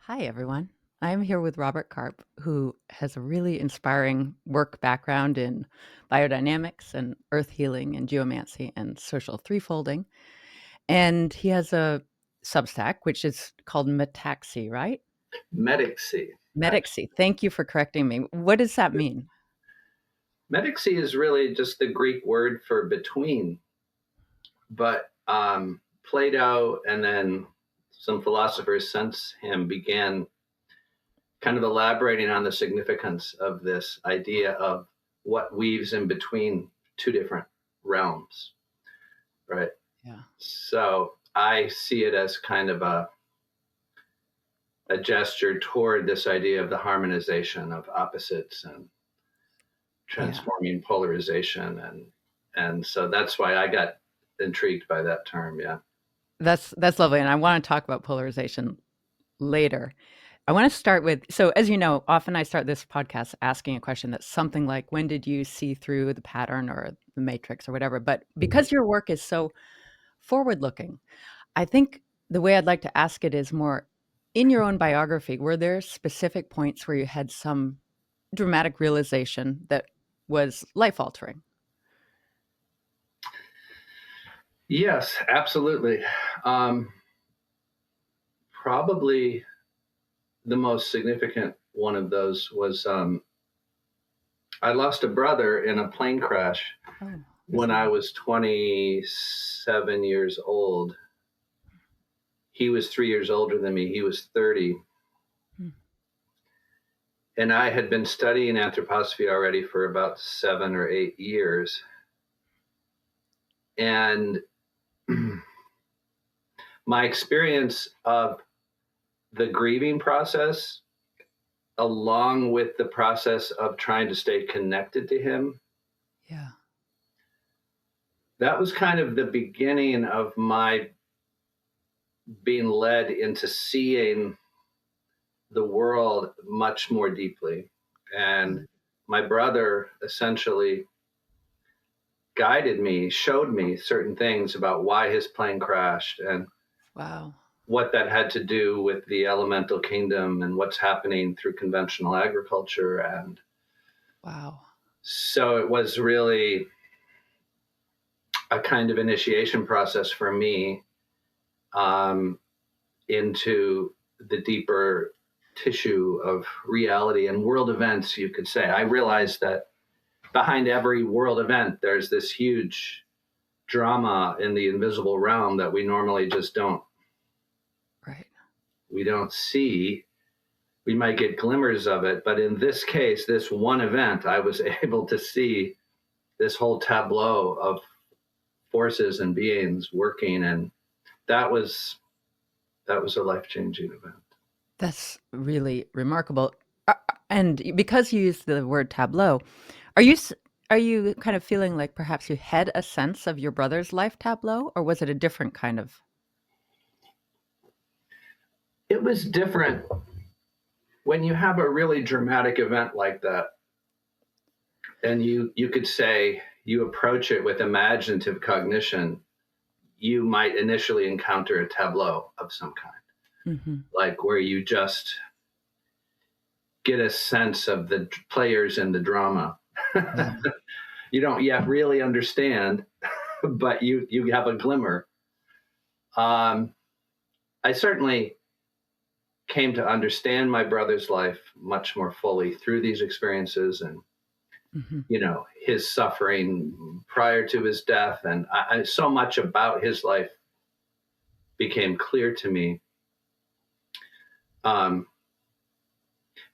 Hi, everyone. I am here with Robert Karp, who has a really inspiring work background in biodynamics and earth healing and geomancy and social threefolding. And he has a Substack, which is called Metaxy, right? Medicsy, actually. Metaxy. Thank you for correcting me. What does that mean? Medicsy is really just the Greek word for between, but Plato and then some philosophers since him began kind of elaborating on the significance of this idea of what weaves in between two different realms, right? Yeah. So I see it as kind of a gesture toward this idea of the harmonization of opposites and Yeah. transforming polarization, and so that's why I got intrigued by that term. Yeah. That's lovely. And I want to talk about polarization later. I want to start with so, as you know, often I start this podcast asking a question that's something like, when did you see through the pattern or the matrix or whatever? But because your work is so forward looking, I think the way I'd like to ask it is more in your own biography, were there specific points where you had some dramatic realization that was life altering? Yes, absolutely. um, Probably the most significant one of those was I lost a brother in a plane crash Oh, when I sorry. was 27 years old. He was 3 years older than me. He was 30. Hmm. And I had been studying anthroposophy already for about 7 or 8 years. And my experience of the grieving process, along with the process of trying to stay connected to him, Yeah. that was kind of the beginning of my being led into seeing the world much more deeply. And my brother essentially guided me, showed me certain things about why his plane crashed and Wow. what that had to do with the elemental kingdom and what's happening through conventional agriculture. And Wow. so it was really a kind of initiation process for me, um, into the deeper tissue of reality and world events, you could say. I realized that behind every world event, there's this huge drama in the invisible realm that we normally just Right. we don't see. We might get glimmers of it, but in this case, this one event, I was able to see this whole tableau of forces and beings working, and that was that was a life-changing event. That's really remarkable. And because you used the word tableau, are you s- are you kind of feeling like perhaps you had a sense of your brother's life tableau, or was it a different kind of? It was different when you have a really dramatic event like that, and you could say you approach it with imaginative cognition. You might initially encounter a tableau of some kind, Mhm. like where you just get a sense of the players in the drama. Yeah. You don't yet really understand, but you have a glimmer. Um, I certainly came to understand my brother's life much more fully through these experiences, and Mhm. his suffering prior to his death, and so much about his life became clear to me. Um,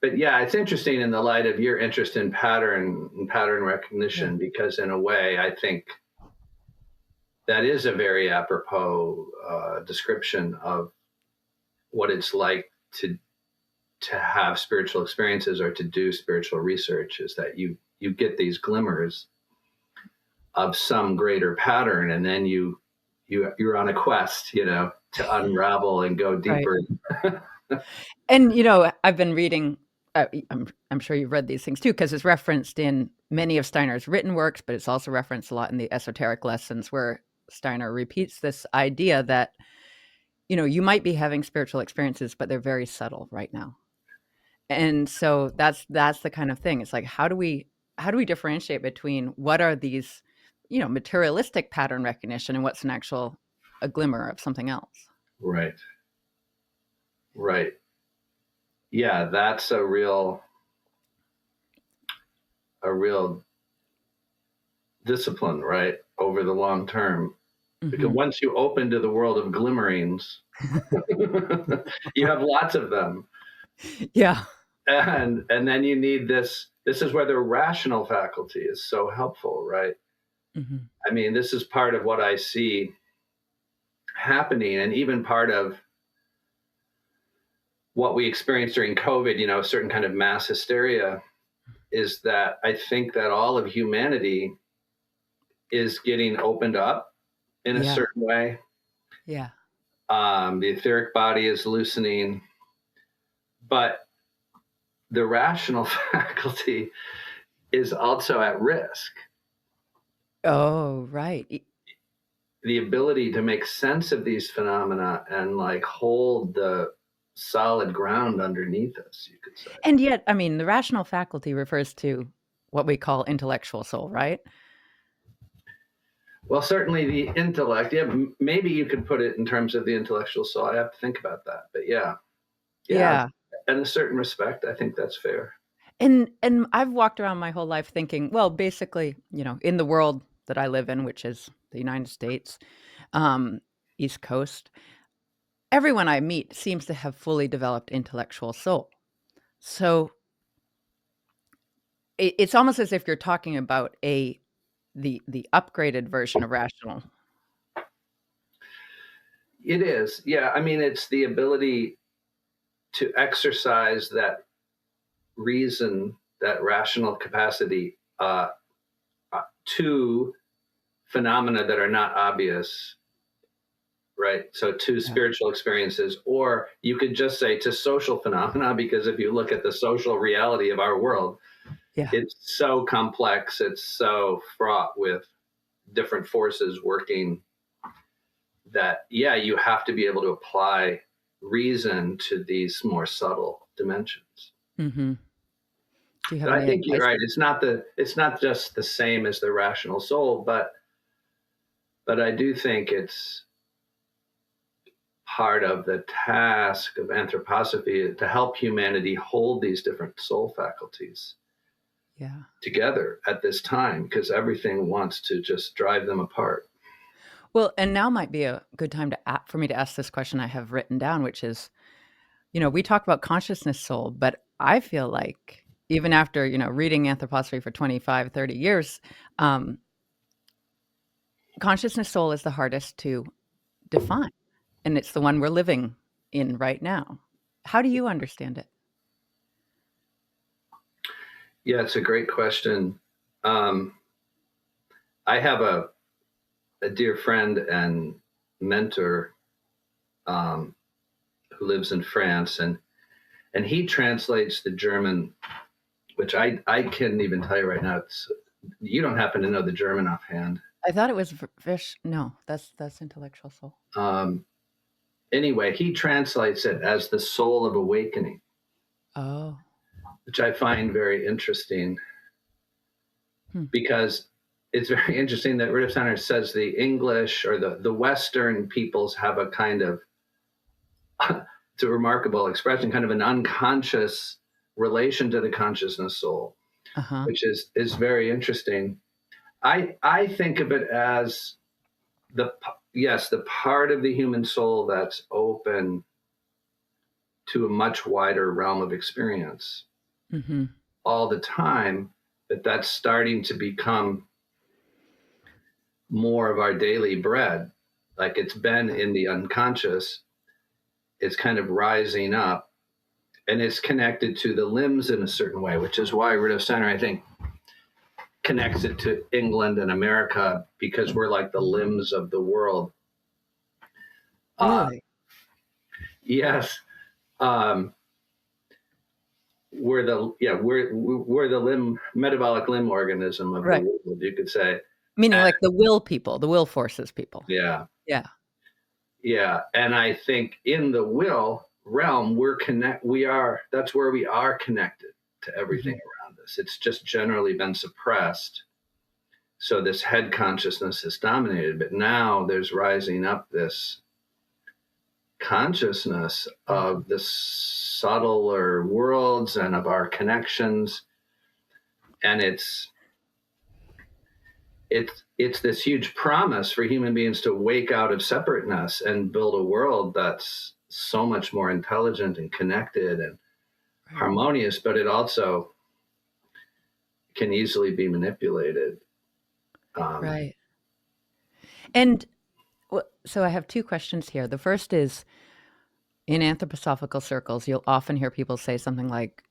but yeah, it's interesting in the light of your interest in pattern and pattern Yeah. recognition, because in a way, I think that is a very apropos description of what it's like to have spiritual experiences or to do spiritual research. Is that you get these glimmers of some greater pattern, and then you're on a quest, to unravel and go Right. deeper. And, I've been reading, I'm sure you've read these things too, because it's referenced in many of Steiner's written works, but it's also referenced a lot in the esoteric lessons where Steiner repeats this idea that you might be having spiritual experiences, but they're very subtle right now. And so that's the kind of thing. It's like, how do we differentiate between what are these, materialistic pattern recognition and what's an actual a glimmer of something else? Right. Right. Yeah, that's a real discipline, right? Over the long term. Because Mhm. once you open to the world of glimmerings, you have lots of them. Yeah. And then you need this is where the rational faculty is so helpful, right? Mhm. I mean, this is part of what I see happening, and even part of what we experienced during COVID, a certain kind of mass hysteria, is that I think that all of humanity is getting opened up in a Yeah. certain way. Yeah. The etheric body is loosening, but the rational faculty is also at risk. Oh, right. The ability to make sense of these phenomena and like hold the solid ground underneath us, you could say. And yet, I mean, the rational faculty refers to what we call intellectual soul, right? Well, certainly the intellect. Yeah, maybe you could put it in terms of the intellectual soul. I have to think about that. But yeah, yeah, Yeah. in a certain respect, I think that's fair. And I've walked around my whole life thinking, well, basically, in the world that I live in, which is the United States, um, East Coast, everyone I meet seems to have fully developed intellectual soul. So it's almost as if you're talking about the upgraded version of rational. It is. Yeah. I mean, it's the ability to exercise that reason, that rational capacity to phenomena that are not obvious, right? So to Yeah. spiritual experiences, or you could just say to social phenomena, because if you look at the social reality of our world, Yeah. it's so complex, it's so fraught with different forces working that, yeah, you have to be able to apply reason to these more subtle dimensions. Mhm. Do you have But I any think you're advice? right. It's not just the same as the rational soul, but I do think it's part of the task of anthroposophy to help humanity hold these different soul faculties Yeah. together at this time, because everything wants to just drive them apart. Well, and now might be a good time for me to ask this question I have written down, which is, we talk about consciousness soul, but I feel like even after, reading anthroposophy for 25, 30 years, um, consciousness soul is the hardest to define, and it's the one we're living in right now. How do you understand it? Yeah, it's a great question. Um, I have a dear friend and mentor um, who lives in France, and he translates the German, which I couldn't even tell you right now. You don't happen to know the German offhand. I thought it was fish. No, that's intellectual soul. Um, anyway, he translates it as the soul of awakening, Oh. which I find very interesting Hmm. because it's very interesting that Rudolf Steiner says the English or the Western peoples have a kind of, it's a remarkable expression, kind of an unconscious relation to the consciousness soul, Uh-huh. which is very interesting. I think of it as the yes, the part of the human soul that's open to a much wider realm of experience Mhm. all the time, but that's starting to become more of our daily bread. Like it's been in the unconscious, it's kind of rising up, and it's connected to the limbs in a certain way, which is why Rudolf Steiner, I think, connects it to England and America, because we're like the limbs of the world. Uh, Really? yes, um, we're the limb metabolic limb organism of the Right. world, you could say. Meaning And like the will people, the will forces people. yeah, Yeah. Yeah, and I think in the will realm, that's where we are connected to everything Mhm. around us. It's just generally been suppressed. So this head consciousness is dominated, but now there's rising up this consciousness of the subtler worlds and of our connections. And it's this huge promise for human beings to wake out of separateness and build a world that's so much more intelligent and connected and Right. harmonious, but it also can easily be manipulated. Right. And so I have two questions here. The first is, in anthroposophical circles, you'll often hear people say something like,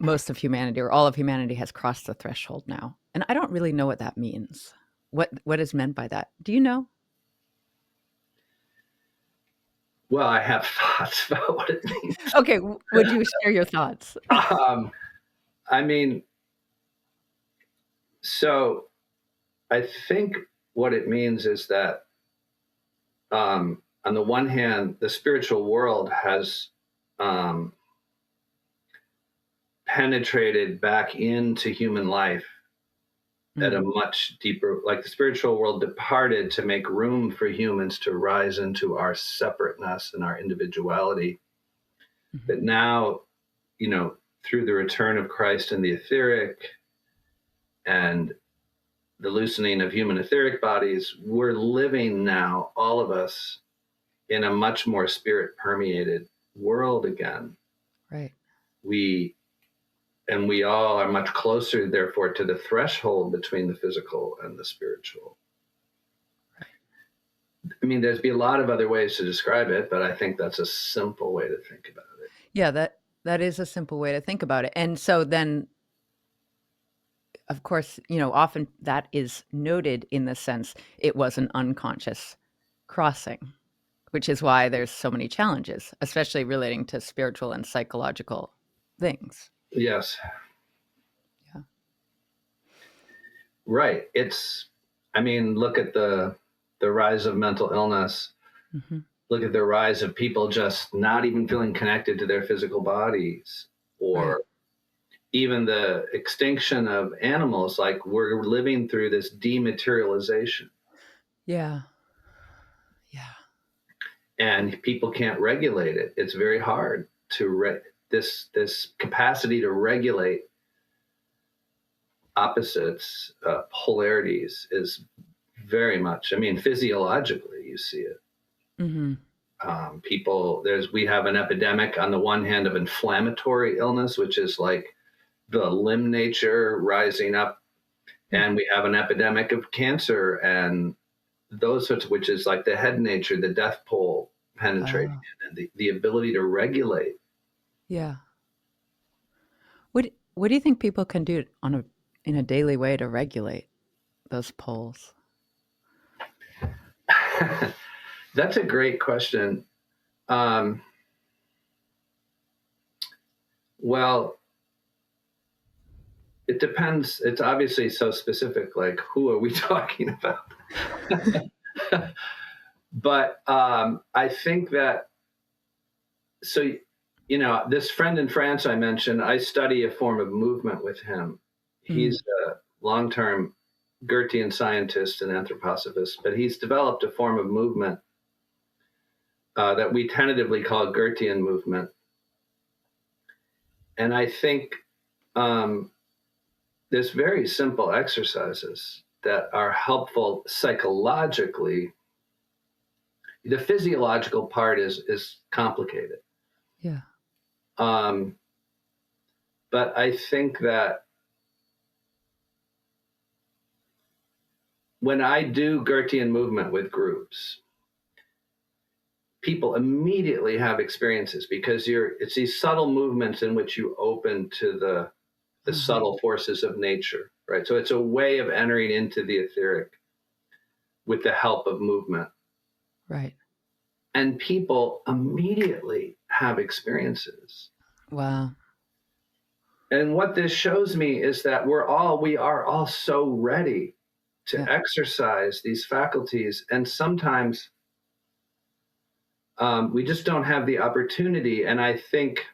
most of humanity or all of humanity has crossed the threshold now. And I don't really know what that means. What is meant by that? Do you know? Well, I have thoughts about what it means. Okay, would you share your thoughts? um, I mean, so I think what it means is that, on the one hand, the spiritual world has um, penetrated back into human life at a Mm, much deeper, like the spiritual world departed to make room for humans to rise into our separateness and our individuality. mhm. But now, through the return of Christ and the etheric and the loosening of human etheric bodies, we're living now, all of us, in a much more spirit permeated world again. Right. We we all are much closer, therefore, to the threshold between the physical and the spiritual. I mean, there's be a lot of other ways to describe it, but I think that's a simple way to think about it. Yeah, that is a simple way to think about it. And so then, of course, often that is noted in the sense it was an unconscious crossing, which is why there's so many challenges, especially relating to spiritual and psychological things. Yes, Yeah. right. I mean, look at the rise of mental illness. Hmm. Look at the rise of people just not even feeling connected to their physical bodies, Right. or even the extinction of animals. Like, we're living through this dematerialization, Yeah. Yeah. and people can't regulate it. It's very hard to this capacity to regulate opposites, polarities, is very much. I mean, physiologically, you see it. Hmm. We have an epidemic on the one hand of inflammatory illness, which is like the limb nature rising up, and we have an epidemic of cancer and those sorts, which is like the head nature, the death pole penetrating Oh, in, and the ability to regulate. yeah. What do you think people can do in a daily way to regulate those poles? That's a great question. Um, well, it depends. It's obviously so specific. Like, who are we talking about? But I think that, so, this friend in France I mentioned, I study a form of movement with him. Mm. He's a long term Goethean scientist and anthroposophist, but he's developed a form of movement that we tentatively call Goethean movement. And I think there's very simple exercises that are helpful psychologically. The physiological part is complicated. Yeah. Um, but I think that when I do Goethean movement with groups, people immediately have experiences because it's these subtle movements in which you open to the Uh-huh. subtle forces of nature, right? So it's a way of entering into the etheric with the help of movement. Right. And people immediately have experiences. Wow. And what this shows me is that we are all so ready to Yeah. exercise these faculties. And sometimes We just don't have the opportunity. And I think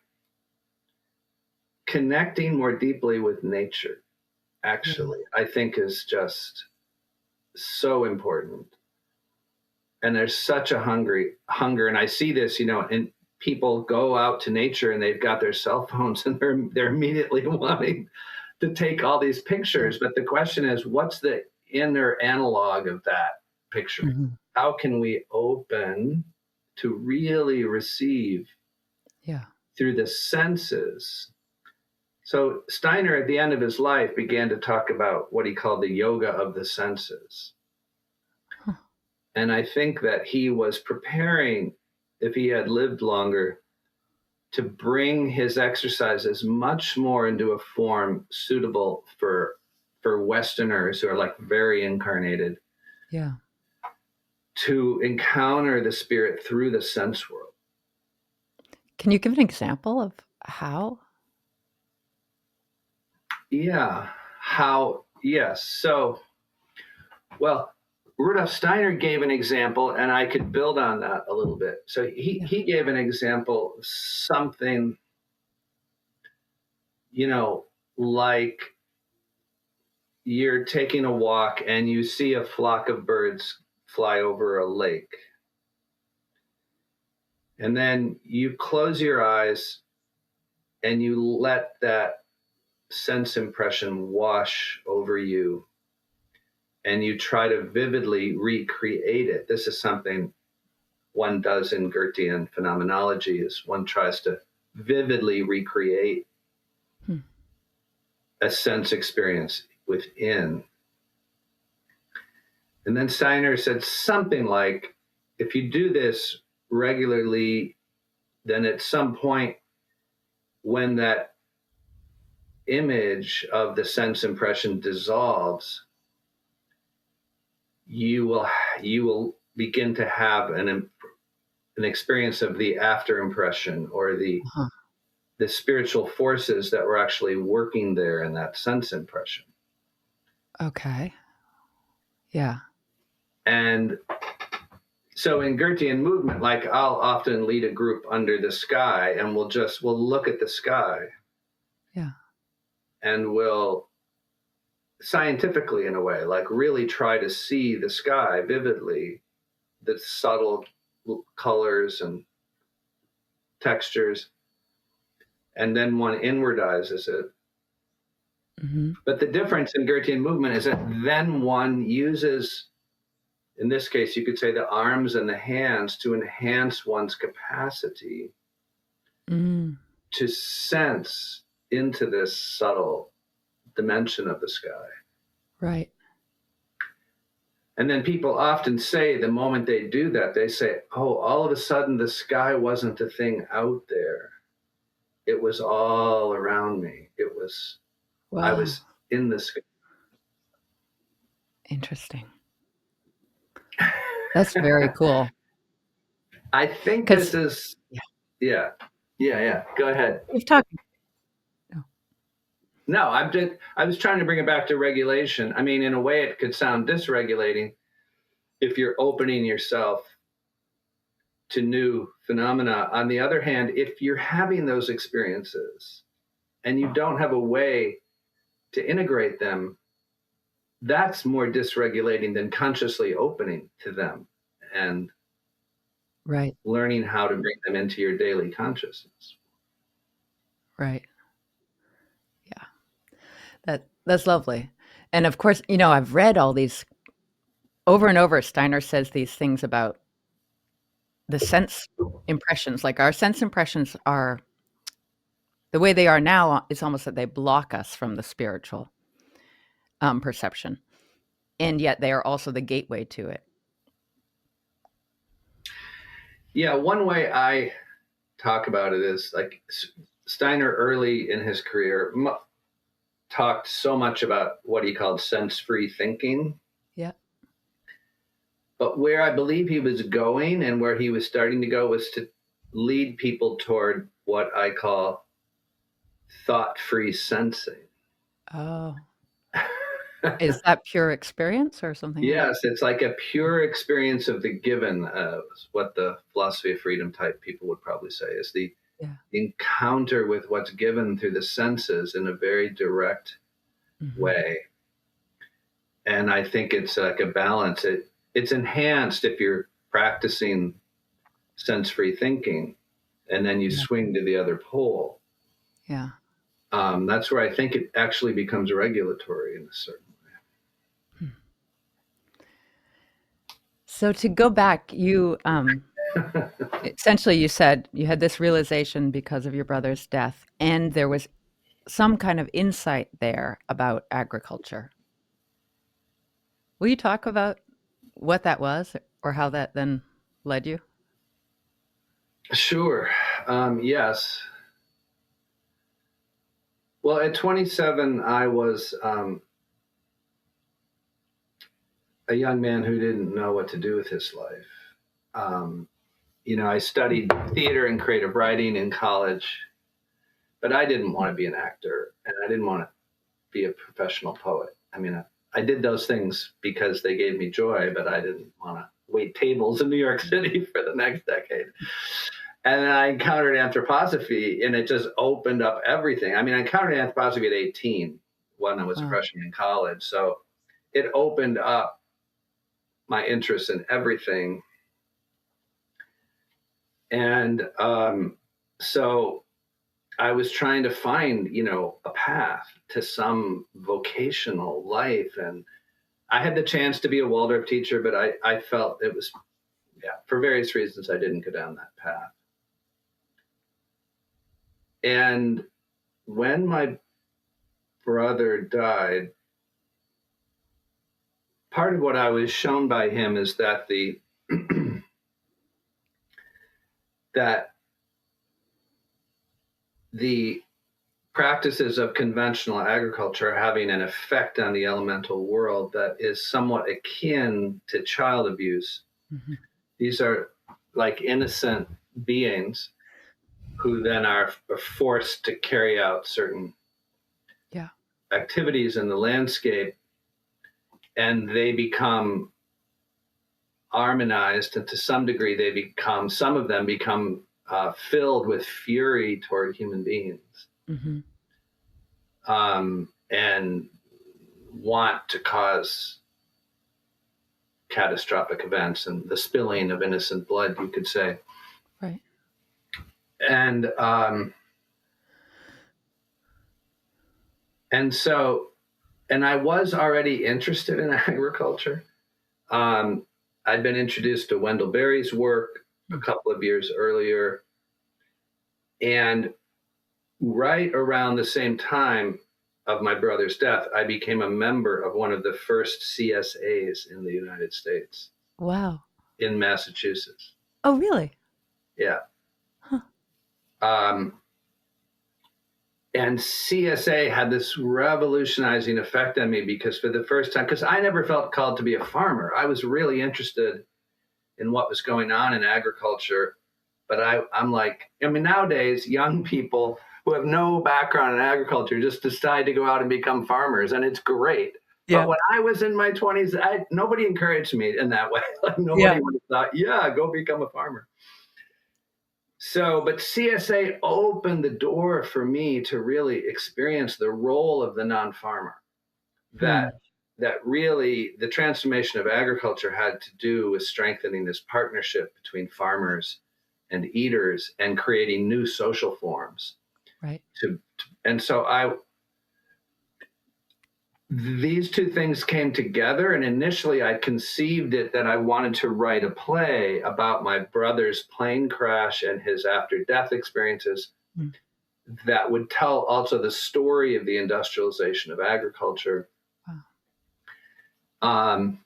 connecting more deeply with nature, Yeah. actually, I think is just so important. And there's such a hunger. And I see this, and people go out to nature and they've got their cell phones and they're immediately wanting to take all these Yeah. pictures. But the question is, what's the inner analog of that picturing? Mhm. How can we open to really receive Yeah. through the senses? So Steiner, at the end of his life, began to talk about what he called the yoga of the senses. Huh. And I think that he was preparing, if he had lived longer, to bring his exercises much more into a form suitable for Westerners who are like very incarnated, Yeah. to encounter the spirit through the sense world. Can you give an example of how? Yeah. How? Yes. So, well, Rudolf Steiner gave an example, and I could build on that a little bit. So Yeah. he gave an example of something, like you're taking a walk and you see a flock of birds fly over a lake. And then you close your eyes and you let that sense impression wash over you, and you try to vividly recreate it. This is something one does in Goethean phenomenology, is one tries to vividly recreate Hmm. a sense experience within. And then Steiner said something like, if you do this regularly, then at some point when that image of the sense impression dissolves, you will begin to have an experience of the after impression, or Uh-huh. the spiritual forces that were actually working there in that sense impression. Okay. Yeah. And so in Goethean movement, like I'll often lead a group under the sky, and we'll look at the sky, Yeah. and we'll scientifically, in a way, like really try to see the sky vividly, the subtle colors and textures, and then one inwardizes it. Mhm. But the difference in Goethean movement is that then one uses, in this case, you could say the arms and the hands, to enhance one's capacity Mm. to sense into this subtle dimension of the sky. Right. And then people often say, the moment they do that, they say, oh, all of a sudden the sky wasn't a thing out there. It was all around me. I Wow. was in the sky. Interesting. That's very cool. I think this Because is, yeah, yeah, yeah. Go ahead. we've talked. Oh, No, I was trying to bring it back to regulation. I mean, in a way, it could sound dysregulating if you're opening yourself to new phenomena. On the other hand, if you're having those experiences and you don't have a way to integrate them, that's more dysregulating than consciously opening to them and right. learning how to bring them into your daily consciousness. Right. Yeah. That's lovely. And of course, I've read all these over and over. Steiner says these things about the sense impressions. Like our sense impressions are the way they are now. It's almost that they block us from the spiritual perception, and yet they are also the gateway to it. Yeah, one way I talk about it is like Steiner early in his career talked so much about what he called sense free thinking. Yeah. But where I believe he was going and where he was starting to go was to lead people toward what I call thought free sensing. Oh. Is that pure experience or something else? Yes, it's like a pure experience of the given, what the philosophy of freedom type people would probably say is the Yeah. encounter with what's given through the senses in a very direct Mhm. way. And I think it's like a balance. It's enhanced if you're practicing sense-free thinking, and then you Yeah. swing to the other pole. Yeah. That's where I think it actually becomes regulatory in a certain Hmm. So to go back, way. essentially you said you had this realization because of your brother's death, and there was some kind of insight there about agriculture. Will you talk about what that was or how that then led you? Sure. Yes. Well, at 27, I was a young man who didn't know what to do with his life. Um, I studied theater and creative writing in college, but I didn't want to be an actor and I didn't want to be a professional poet. I mean, I did those things because they gave me joy, but I didn't want to wait tables in New York City for the next decade. And then I encountered anthroposophy and it just opened up everything. I mean, I encountered anthroposophy at 18 when I was a Wow. freshman in college. So it opened up my interest in everything. And so I was trying to find, a path to some vocational life. And I had the chance to be a Waldorf teacher, but I felt it was, yeah, for various reasons, I didn't go down that path. And when my brother died, part of what I was shown by him is that that the practices of conventional agriculture are having an effect on the elemental world that is somewhat akin to child abuse. Hmm. These are like innocent beings who then are forced to carry out certain Yeah. activities in the landscape, and they become harmonized, and to some degree some of them become filled with fury toward human beings, Hmm. and want to cause catastrophic events and the spilling of innocent blood, you could say. Right. And and so, and I was already interested in agriculture. Um, I'd been introduced to Wendell Berry's work a Mm. couple of years earlier, and right around the same time of my brother's death, I became a member of one of the first CSAs in the United States Wow. in Massachusetts. Oh, really? Yeah. Huh. Um, and CSA had this revolutionizing effect on me because for the first time, because I never felt called to be a farmer, I was really interested in what was going on in agriculture. But I'm like, I mean, nowadays, young people who have no background in agriculture just decide to go out and become farmers, and it's great. But Yeah. when I was in my 20s, nobody encouraged me in that way. Like nobody Yeah. would have thought, yeah, go become a farmer. So, but CSA opened the door for me to really experience the role of the non-farmer. Hmm. That really the transformation of agriculture had to do with strengthening this partnership between farmers and eaters and creating new social forms. Right. And so I these two things came together, and initially I conceived it that I wanted to write a play about my brother's plane crash and his after death experiences Mm. that would tell also the story of the industrialization of agriculture. Wow. Um,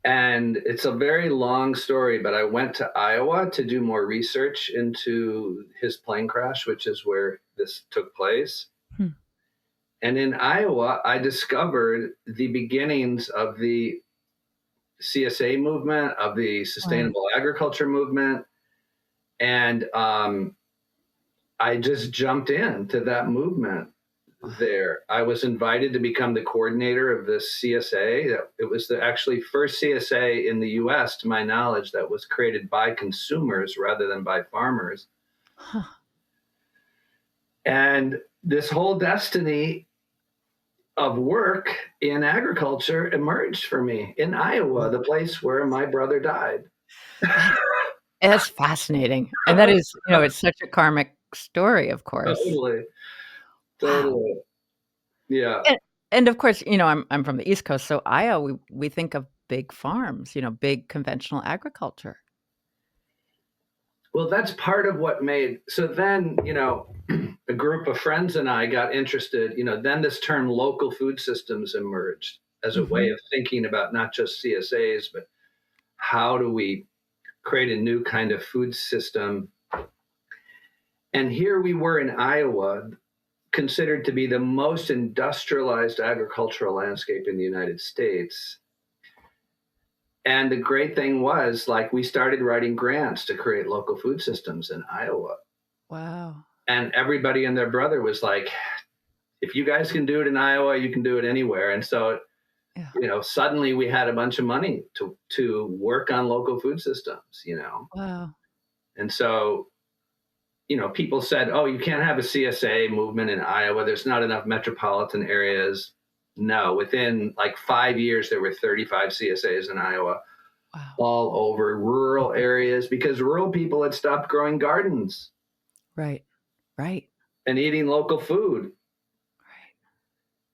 and it's a very long story, but I went to Iowa to do more research into his plane crash, which is where this took place. Hmm. And in Iowa, I discovered the beginnings of the CSA movement, of the Wow. sustainable agriculture movement. And I just jumped into that movement there. I was invited to become the coordinator of this CSA. It was the actually first CSA in the US, to my knowledge, that was created by consumers rather than by farmers. Huh. And this whole destiny of work in agriculture emerged for me in Iowa, the place where my brother died. That is fascinating. And that is, it's such a karmic story, of course. Totally, Wow. totally. Yeah. And and of course, I'm from the East Coast, so Iowa, we think of big farms, big conventional agriculture. Well, that's part of what made, so then, a group of friends and I got interested, then this term local food systems emerged as a way Mhm. of thinking about not just CSAs, but how do we create a new kind of food system. And here we were in Iowa, considered to be the most industrialized agricultural landscape in the United States. And the great thing was, like, we started writing grants to create local food systems in Iowa. Wow. And everybody and their brother was like, if you guys can do it in Iowa, you can do it anywhere. And so, Yeah. suddenly we had a bunch of money to work on local food systems, Wow. And so, people said, oh, you can't have a CSA movement in Iowa. There's not enough metropolitan areas. No, within like 5 years, there were 35 CSAs in Iowa, Wow. all over rural areas, because rural people had stopped growing gardens Right. Right. and eating local food. Right.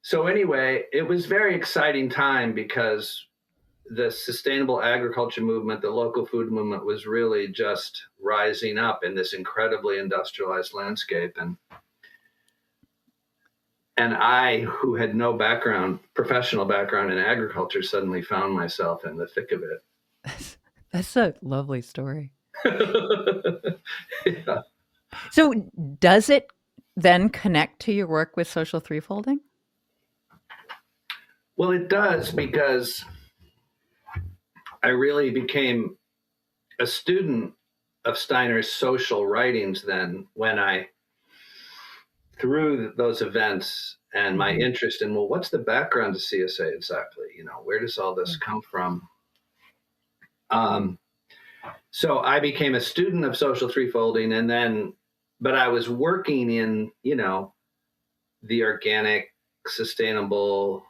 So anyway, it was very exciting time because the sustainable agriculture movement, the local food movement, was really just rising up in this incredibly industrialized landscape. And I, who had no professional background in agriculture, suddenly found myself in the thick of That's a lovely story. it. Yeah. So, does it then connect to your work with social threefolding? Well, it does, because I really became a student of Steiner's social writings then, when I, through those events and my Mhm. interest in, well, what's the background to CSA exactly? Where does all Yeah. this come from? Um, so I became a student of social threefolding, and then, but I was working in, the organic, sustainable,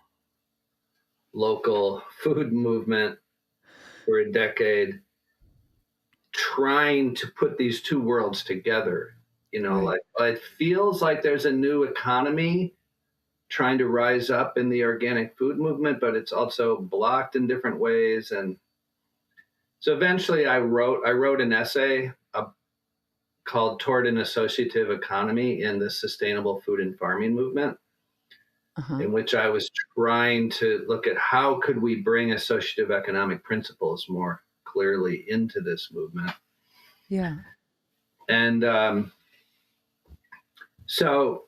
local food movement for a decade, trying to put these two worlds together. Right. Like, it feels like there's a new economy trying to rise up in the organic food movement, but it's also blocked in different ways. And so eventually I wrote an essay called Toward an Associative Economy in the Sustainable Food and Farming Movement, Uh-huh. in which I was trying to look at how could we bring associative economic principles more clearly into this movement. Yeah. And so,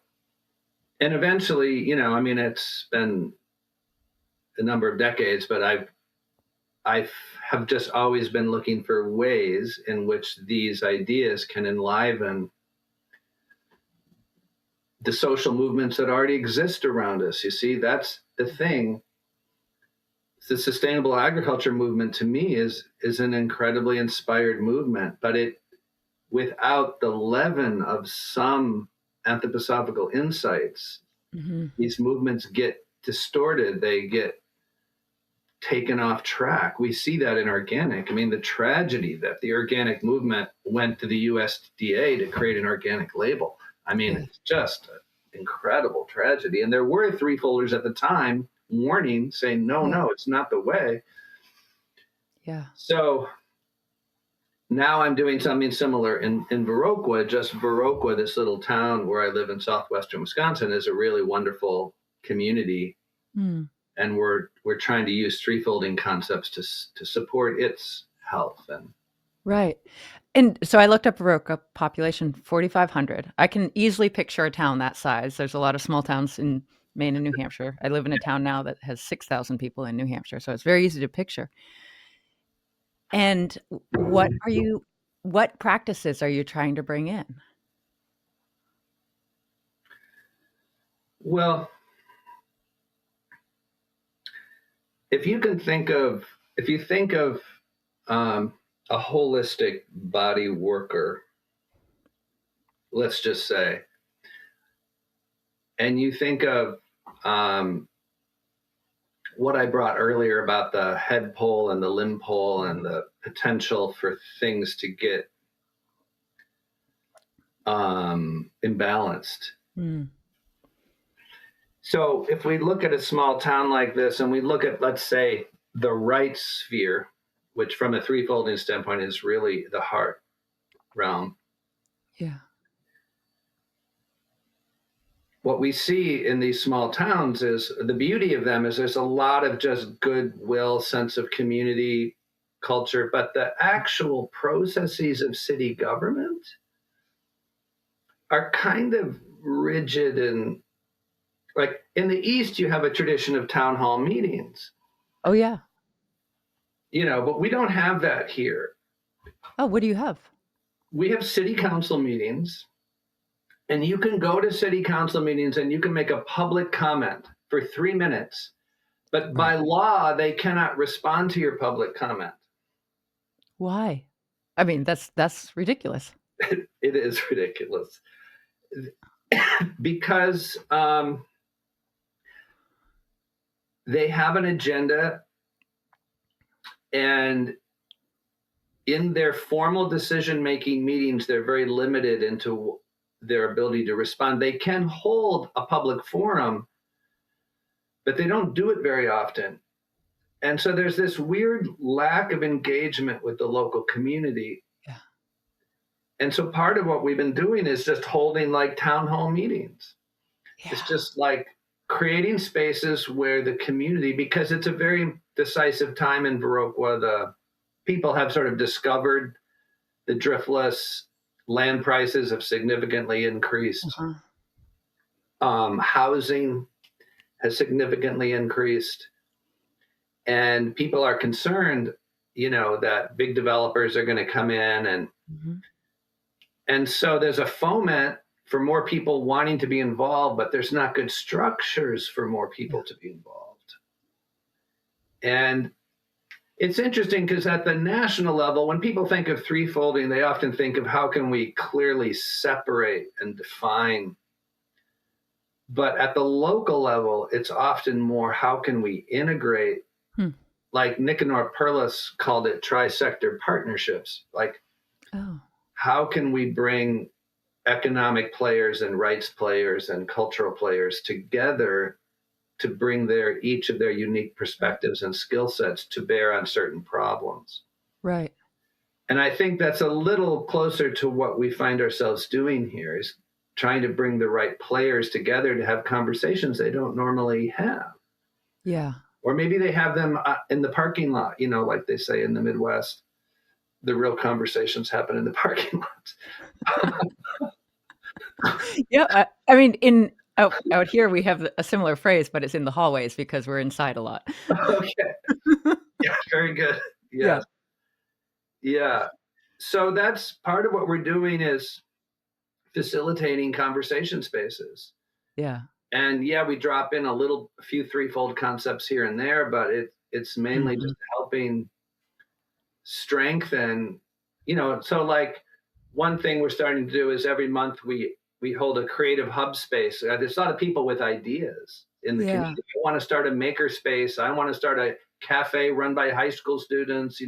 and eventually, it's been a number of decades, but I have just always been looking for ways in which these ideas can enliven the social movements that already exist around us. You see, that's the thing. The sustainable agriculture movement, to me, is an incredibly inspired movement, but it, without the leaven of some anthroposophical insights, Mhm. these movements get distorted. They get taken off track. We see that in organic. I mean, the tragedy that the organic movement went to the USDA to create an organic label. I mean, Yeah. it's just an incredible tragedy. And there were threefolders at the time warning, saying, no, Yeah. no, it's not the way. Yeah. So now I'm doing something similar in Viroqua. Just Viroqua, this little town where I live in southwestern Wisconsin, is a really wonderful community, Mm. and we're trying to use threefolding concepts to support its health. And Right. And so I looked up Baroka population 4,500. I can easily picture a town that size. There's a lot of small towns in Maine and New Hampshire. I live in a town now that has 6,000 people in New Hampshire, so it's very easy to picture. And what practices are you trying to bring in? Well, if you can think of, if you think of a holistic body worker, let's just say, and you think of what I brought earlier about the head pole and the limb pole and the potential for things to get imbalanced. Mm. So if we look at a small town like this and we look at, let's say, the right sphere, which from a threefolding standpoint is really the heart realm, Yeah. what we see in these small towns is the beauty of them is there's a lot of just goodwill, sense of community, culture, but the actual processes of city government are kind of rigid. And like in the East, you have a tradition of town hall meetings, Oh, yeah. but we don't have that here. Oh, what do you have? We have city council meetings, and you can go to city council meetings and you can make a public comment for 3 minutes, but Right. by law, they cannot respond to your public comment. Why? I mean, that's ridiculous. It is ridiculous because they have an agenda, and in their formal decision-making meetings, they're very limited into their ability to respond. They can hold a public forum, but they don't do it very often. And so there's this weird lack of engagement with the local community. Yeah. And so part of what we've been doing is just holding like town hall meetings. Yeah. It's just like creating spaces where the community, because it's a very decisive time in Viroqua, the people have sort of discovered the driftless land prices have significantly increased. Housing has significantly increased. And people are concerned, that big developers are going to come in. And so there's a foment for more people wanting to be involved, but there's not good structures for more people to be involved. And it's interesting because at the national level, when people think of threefolding, they often think of how can we clearly separate and define. But at the local level, it's often more how can we integrate. Like Nicanor Perlis called it tri-sector partnerships. Like, how can we bring economic players and rights players and cultural players together to bring each of their unique perspectives and skill sets to bear on certain problems. Right. And I think that's a little closer to what we find ourselves doing here, is trying to bring the right players together to have conversations they don't normally have. Yeah. Or maybe they have them in the parking lot, like they say in the Midwest, the real conversations happen in the parking lots. Yeah. I mean, out here we have a similar phrase, but it's in the hallways because we're inside a lot. Okay. Yeah, very good. Yes. Yeah. So that's part of what we're doing, is facilitating conversation spaces. Yeah. And we drop in a few threefold concepts here and there, but it's mainly just helping strengthen, so like one thing we're starting to do is every month we hold a creative hub space. There's a lot of people with ideas in the community. I want to start a maker space. I want to start a cafe run by high school students,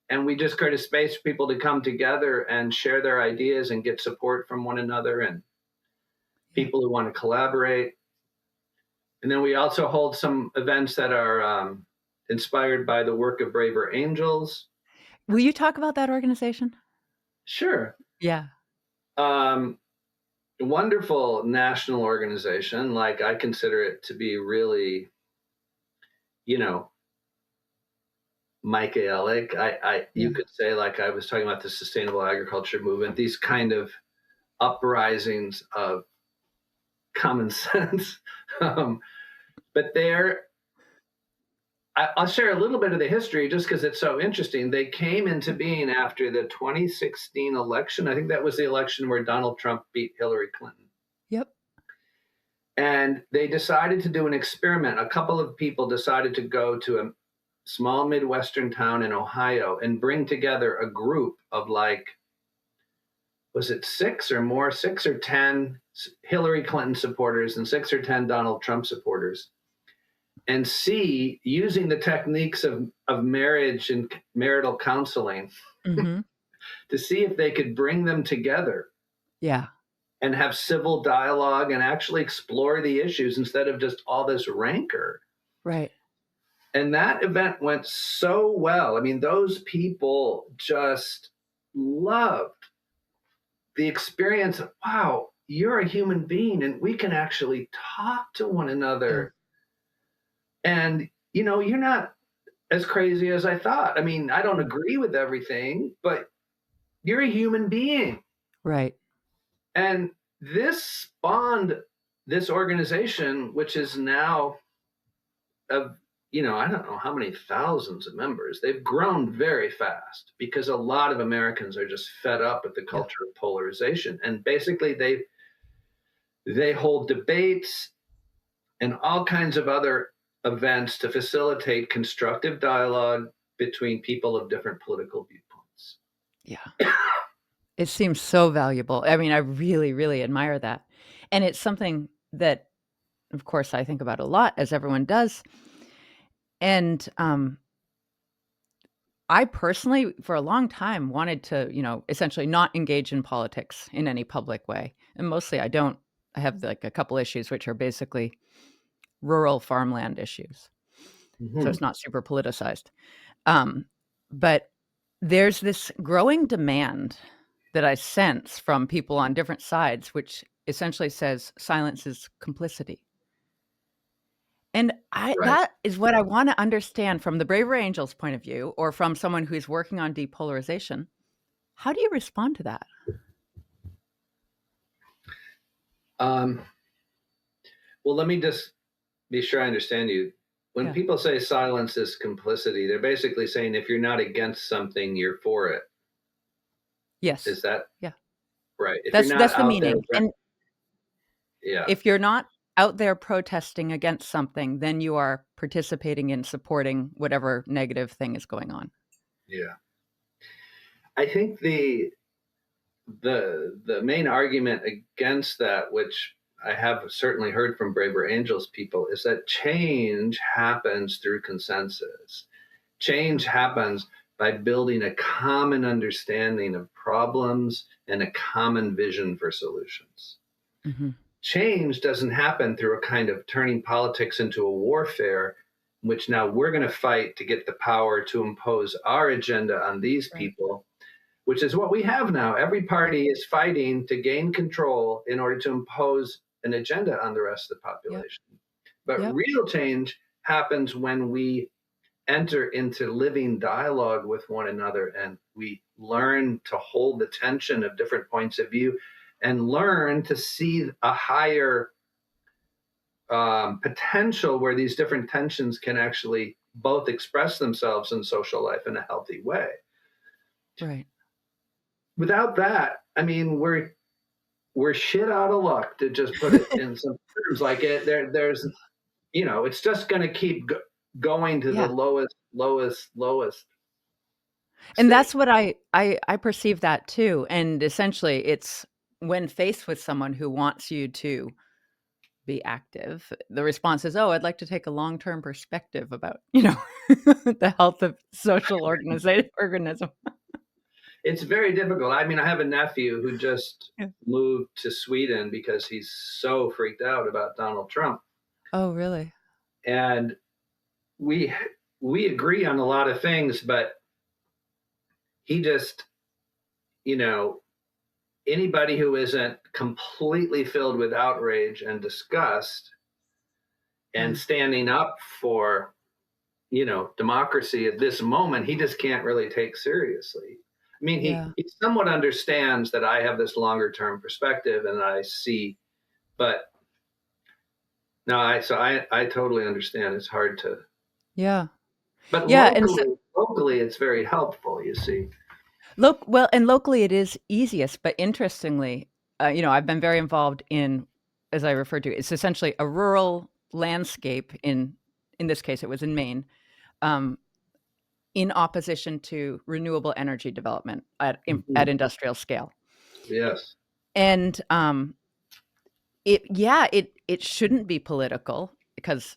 and we just create a space for people to come together and share their ideas and get support from one another and people who want to collaborate. And then we also hold some events that are inspired by the work of Braver Angels. Will you talk about that organization? Sure. Yeah. Wonderful national organization. Like, I consider it to be really, Michaelic. You could say, like I was talking about the sustainable agriculture movement, these kind of uprisings of common sense. But I'll share a little bit of the history just because it's so interesting. They came into being after the 2016 election. I think that was the election where Donald Trump beat Hillary Clinton. Yep. And they decided to do an experiment. A couple of people decided to go to a small Midwestern town in Ohio and bring together a group of like, was it six or more, 6 or 10 Hillary Clinton supporters and 6 or 10 Donald Trump supporters, and see, using the techniques of marriage and marital counseling, Mm-hmm. to see if they could bring them together Yeah. and have civil dialogue and actually explore the issues instead of just all this rancor. Right. And that event went so well. I mean, those people just loved the experience of, wow, you're a human being and we can actually talk to one Yeah. another. And, you're not as crazy as I thought. I mean, I don't agree with everything, but you're a human being. Right. And this spawned this organization, which is now of, I don't know how many thousands of members. They've grown very fast because a lot of Americans are just fed up with the Yeah. culture of polarization. And basically they hold debates and all kinds of other events to facilitate constructive dialogue between people of different political viewpoints. Yeah. It seems so valuable. I mean, I really, really admire that. And it's something that, of course, I think about a lot, as everyone does. And I personally, for a long time, wanted to, essentially not engage in politics in any public way. And mostly I don't. I have like a couple issues, which are basically rural farmland issues. So Mm-hmm. it's not super politicized. Um, but there's this growing demand that I sense from people on different sides, which essentially says silence is complicity. And Right. that is what I want to understand from the Braver Angels point of view, or from someone who's working on depolarization. How do you respond to that? Um, well, let me just be sure I understand you. When Yeah. people say silence is complicity, they're basically saying if you're not against something, you're for it. Yes. Is that Yeah. right? If you're not That's the out there, meaning. And yeah, if you're not out there protesting against something, then you are participating in supporting whatever negative thing is going on. yeah. I think the main argument against that, which I have certainly heard from Braver Angels people, is that change happens through consensus. Change happens by building a common understanding of problems and a common vision for solutions. Mhm. Change doesn't happen through a kind of turning politics into a warfare, in which now we're going to fight to get the power to impose our agenda on these Right. people, which is what we have now. Every party is fighting to gain control in order to impose an agenda on the rest of the Yep. population. But Yep. real change happens when we enter into living dialogue with one another and we learn to hold the tension of different points of view and learn to see a higher potential where these different tensions can actually both express themselves in social life in a healthy way. Right. Without that, I mean, we're shit out of luck, to just put it in some terms. Like there's it's just going to keep going to the Yeah. lowest And state. that's what I perceive that too. And essentially it's when faced with someone who wants you to be active, the response is, "Oh, I'd like to take a long-term perspective about, the health of social organism." It's very difficult. I mean, I have a nephew who just Yeah. moved to Sweden because he's so freaked out about Donald Trump, Oh, really? and we we agree on a lot of things, but he just, you know, anybody who isn't completely filled with outrage and disgust and Mm, standing up for, democracy at this moment, he just can't really take seriously. I mean, he, yeah. he somewhat understands that I have this longer term perspective and I see, but no, I totally understand. It's hard to, Yeah. but Yeah, and so locally, it's very helpful. You see. well, and locally it is easiest, but interestingly, I've been very involved in as I referred to, it's essentially a rural landscape in this case, it was in Maine, um, in opposition to renewable energy development at Mhm. industrial scale. Yes. And it shouldn't be political because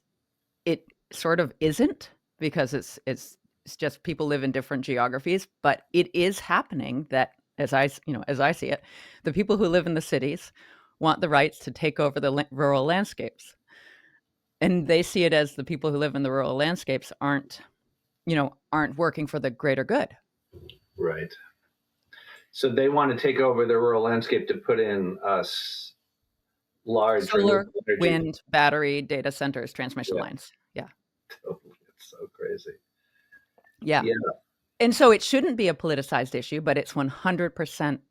it sort of isn't, because it's just people live in different geographies, but it is happening that as I see it, the people who live in the cities want the rights to take over the rural landscapes. And they see it as the people who live in the rural landscapes aren't working for the greater good. Right. So they want to take over the rural landscape to put in large Solar, renewable energy. wind, battery, data centers, transmission Yeah, lines. Yeah. totally. It's so crazy. Yeah. Yeah. And so it shouldn't be a politicized issue, but it's 100%,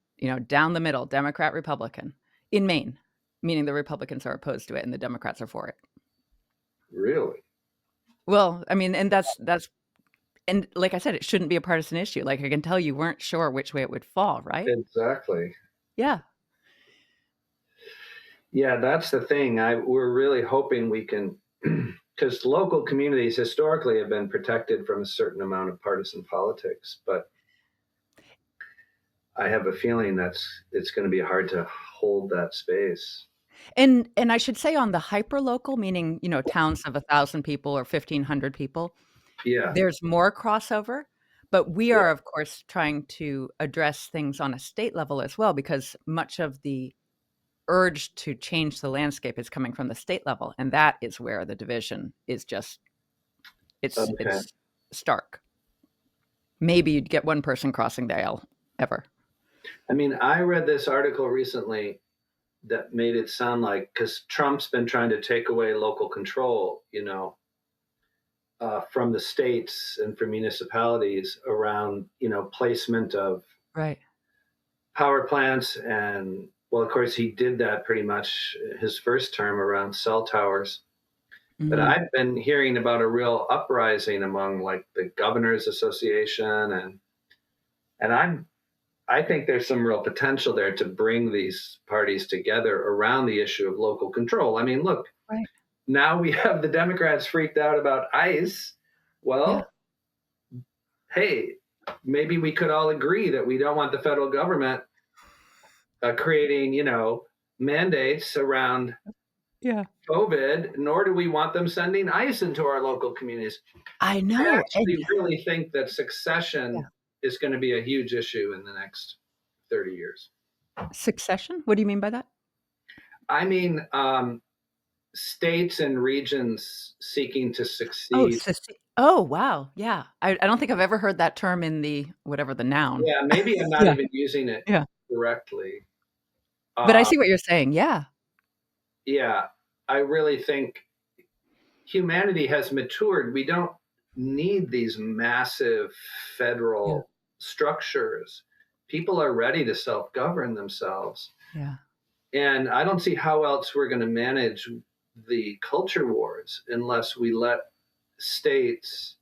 down the middle, Democrat, Republican in Maine, meaning the Republicans are opposed to it and the Democrats are for it. Really. Well, I mean, and like I said, it shouldn't be a partisan issue. Like I can tell you weren't sure which way it would fall, right? Exactly. Yeah. Yeah, that's the thing. We're really hoping we can, because local communities historically have been protected from a certain amount of partisan politics, but I have a feeling it's going to be hard to hold that space. And I should say on the hyper local, meaning, towns of 1,000 people or 1,500 people, Yeah, there's more crossover, but we yeah, are, of course, trying to address things on a state level as well, because much of the urge to change the landscape is coming from the state level, and that is where the division is just okay. it's stark. Maybe you'd get one person crossing the aisle ever. I mean, I read this article recently that made it sound like, because Trump's been trying to take away local control, from the states and from municipalities around, placement of Right. power plants. And well, of course, he did that pretty much his first term around cell towers. But Mhm. I've been hearing about a real uprising among like the governors association, and I think there's some real potential there to bring these parties together around the issue of local control. I mean, look, Right. now we have the Democrats freaked out about ICE. Yeah. Well, hey, maybe we could all agree that we don't want the federal government creating, mandates around Yeah. COVID, nor do we want them sending ICE into our local communities. I I know, and actually really think that yeah. succession is going to be a huge issue in the next 30 years. Succession? What do you mean by that? I mean, states and regions seeking to Oh, succeed. oh, wow, yeah. I don't think I've ever heard that term in the whatever the noun. Yeah, maybe I'm not Yeah, even using it yeah. correctly. But I Uh, see what you're saying, yeah. yeah, I really think humanity has matured. We don't need these massive Yeah, federal structures. People are ready to self govern themselves. yeah. And I don't see how else we're going to manage the culture wars unless we let states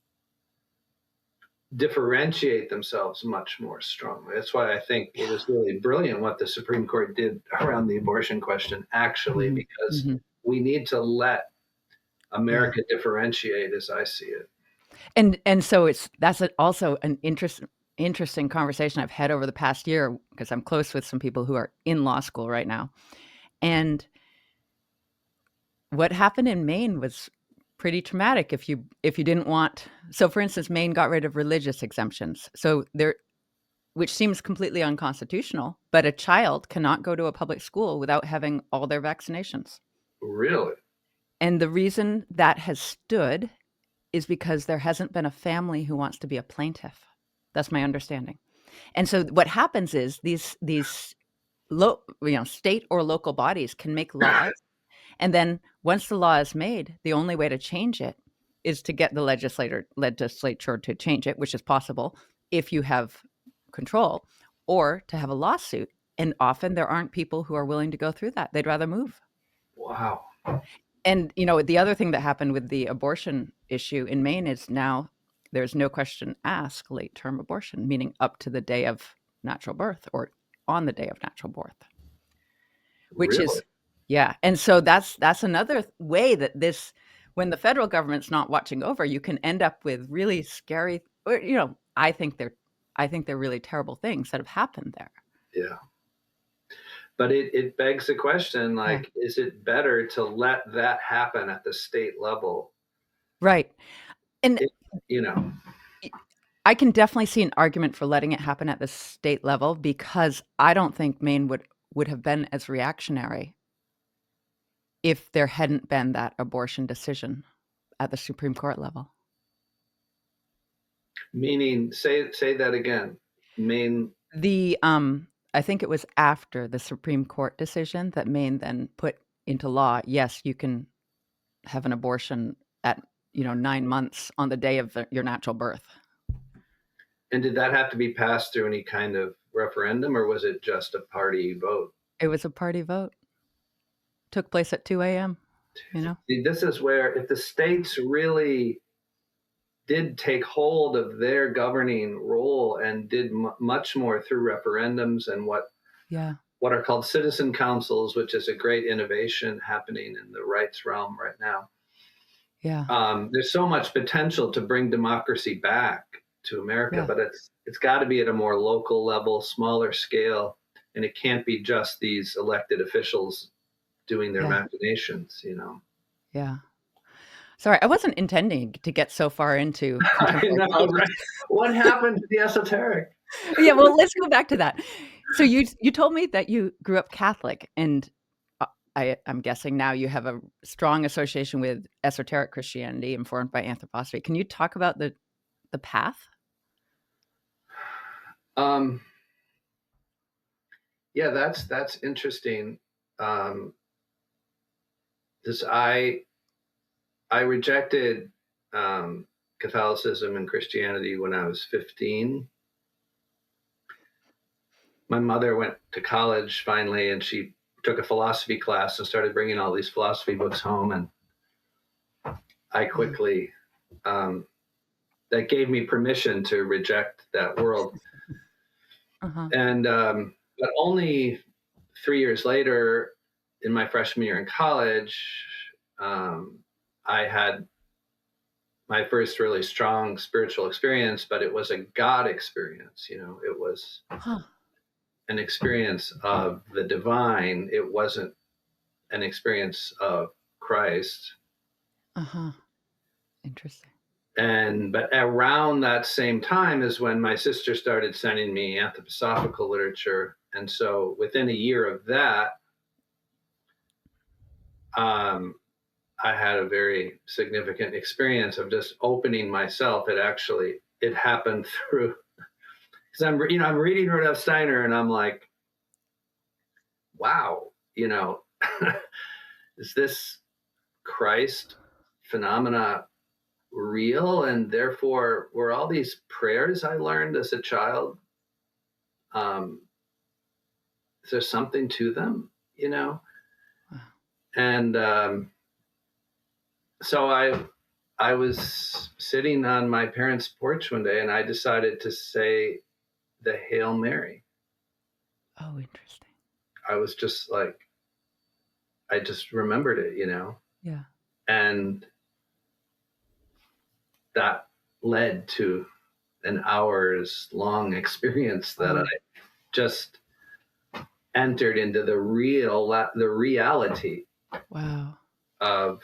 differentiate themselves much more strongly. That's why I think it was really brilliant what the Supreme Court did around the abortion question, actually, Mhm, because mhm. we need to let Yeah. America differentiate as I see it. And so that's also an interesting conversation I've had over the past year, because I'm close with some people who are in law school right now, and what happened in Maine was pretty traumatic if you didn't want, so for instance, Maine got rid of religious exemptions. So there, which seems completely unconstitutional, but a child cannot go to a public school without having all their vaccinations. Really? And the reason that has stood is because there hasn't been a family who wants to be a plaintiff. That's my understanding. And so what happens is these state or local bodies can make laws, and then once the law is made, the only way to change it is to get the legislature to change it, which is possible if you have control, or to have a lawsuit. And often there aren't people who are willing to go through that. They'd rather move. Wow. And the other thing that happened with the abortion issue in Maine is now there's no question asked late term abortion, meaning up to the day of natural birth or on the day of natural birth, which is Really? Yeah, and so that's another way that this when the federal government's not watching over, you can end up with really scary or, I think they're really terrible things that have happened there. Yeah. But it begs the question, Yeah. like, is it better to let that happen at the state level? Right. And It, you know, I can definitely see an argument for letting it happen at the state level because I don't think Maine would have been as reactionary if there hadn't been that abortion decision at the Supreme Court level. meaning, say that again. Main The I think it was after the Supreme Court decision that Maine then put into law, yes, you can have an abortion at, 9 months on the day of your natural birth. And did that have to be passed through any kind of referendum, or was it just a party vote? It was a party vote. Took place at 2 a.m., you know? See, this is where if the states really did take hold of their governing role and did much more through referendums and Yeah. what are called citizen councils, which is a great innovation happening in the rights realm right now. Yeah. There's so much potential to bring democracy back to America, Yeah. but it's got to be at a more local level, smaller scale, and it can't be just these elected officials doing their Yeah. machinations. Yeah. Sorry, I wasn't intending to get so far into I contemporary know, right? politics. What happened to the esoteric? Yeah, well, let's go back to that. So you told me that you grew up Catholic, and I'm guessing now you have a strong association with esoteric Christianity informed by anthroposophy. Can you talk about the path? Um, yeah, that's interesting. Um, this I rejected Catholicism and Christianity when I was 15. My mother went to college finally, and she took a philosophy class and started bringing all these philosophy books home. And I Yeah. quickly, um, that gave me permission to reject that world. Uh-huh. And but only 3 years later, in my freshman year in college, um, I had my first really strong spiritual experience, but it was a God experience. It was Huh. an experience of the divine. It wasn't an experience of Christ. Uh-huh. Interesting. But around that same time is when my sister started sending me anthroposophical literature. And so within a year of that, um, I had a very significant experience of just opening myself. It happened through because I'm reading Rudolf Steiner and I'm like, wow, you know, is this Christ phenomena real? And therefore, were all these prayers I learned as a child, um, is there something to them, you know? Wow. And so I was sitting on my parents' porch one day and I decided to say the Hail Mary. Oh, interesting. I was just like, I just remembered it. Yeah. And that led to an hours long experience that I Oh, just entered into the reality wow. of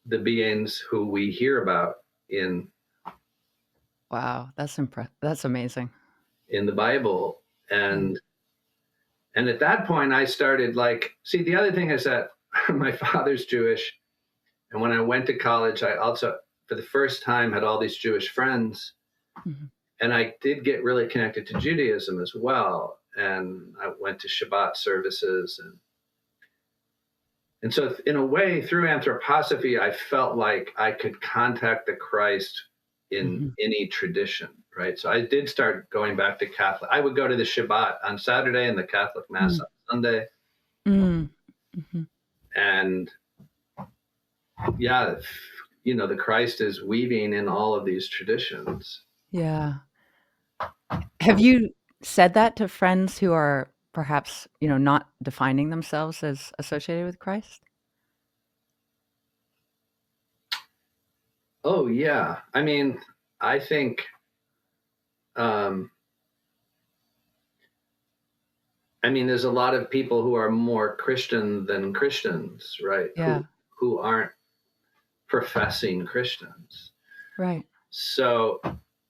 the beings who we hear about in Wow. That's amazing. in the Bible. Yeah. And at that point I started see, the other thing is that my father's Jewish, and when I went to college I also for the first time had all these Jewish friends, Mhm. and I did get really connected to Judaism as well, and I went to Shabbat services, and so in a way through anthroposophy I felt like I could contact the Christ in Mhm. any tradition, right? So I did start going back to Catholic. I would go to the Shabbat on Saturday and the Catholic Mass Mm. on Sunday. Mm. Mhm. And yeah, the Christ is weaving in all of these traditions. Yeah. Have you said that to friends who are perhaps, you know, not defining themselves as associated with Christ? Oh yeah, I mean, I think, um, I mean, there's a lot of people who are more Christian than Christians, right? Yeah, Who aren't professing Christians. right. So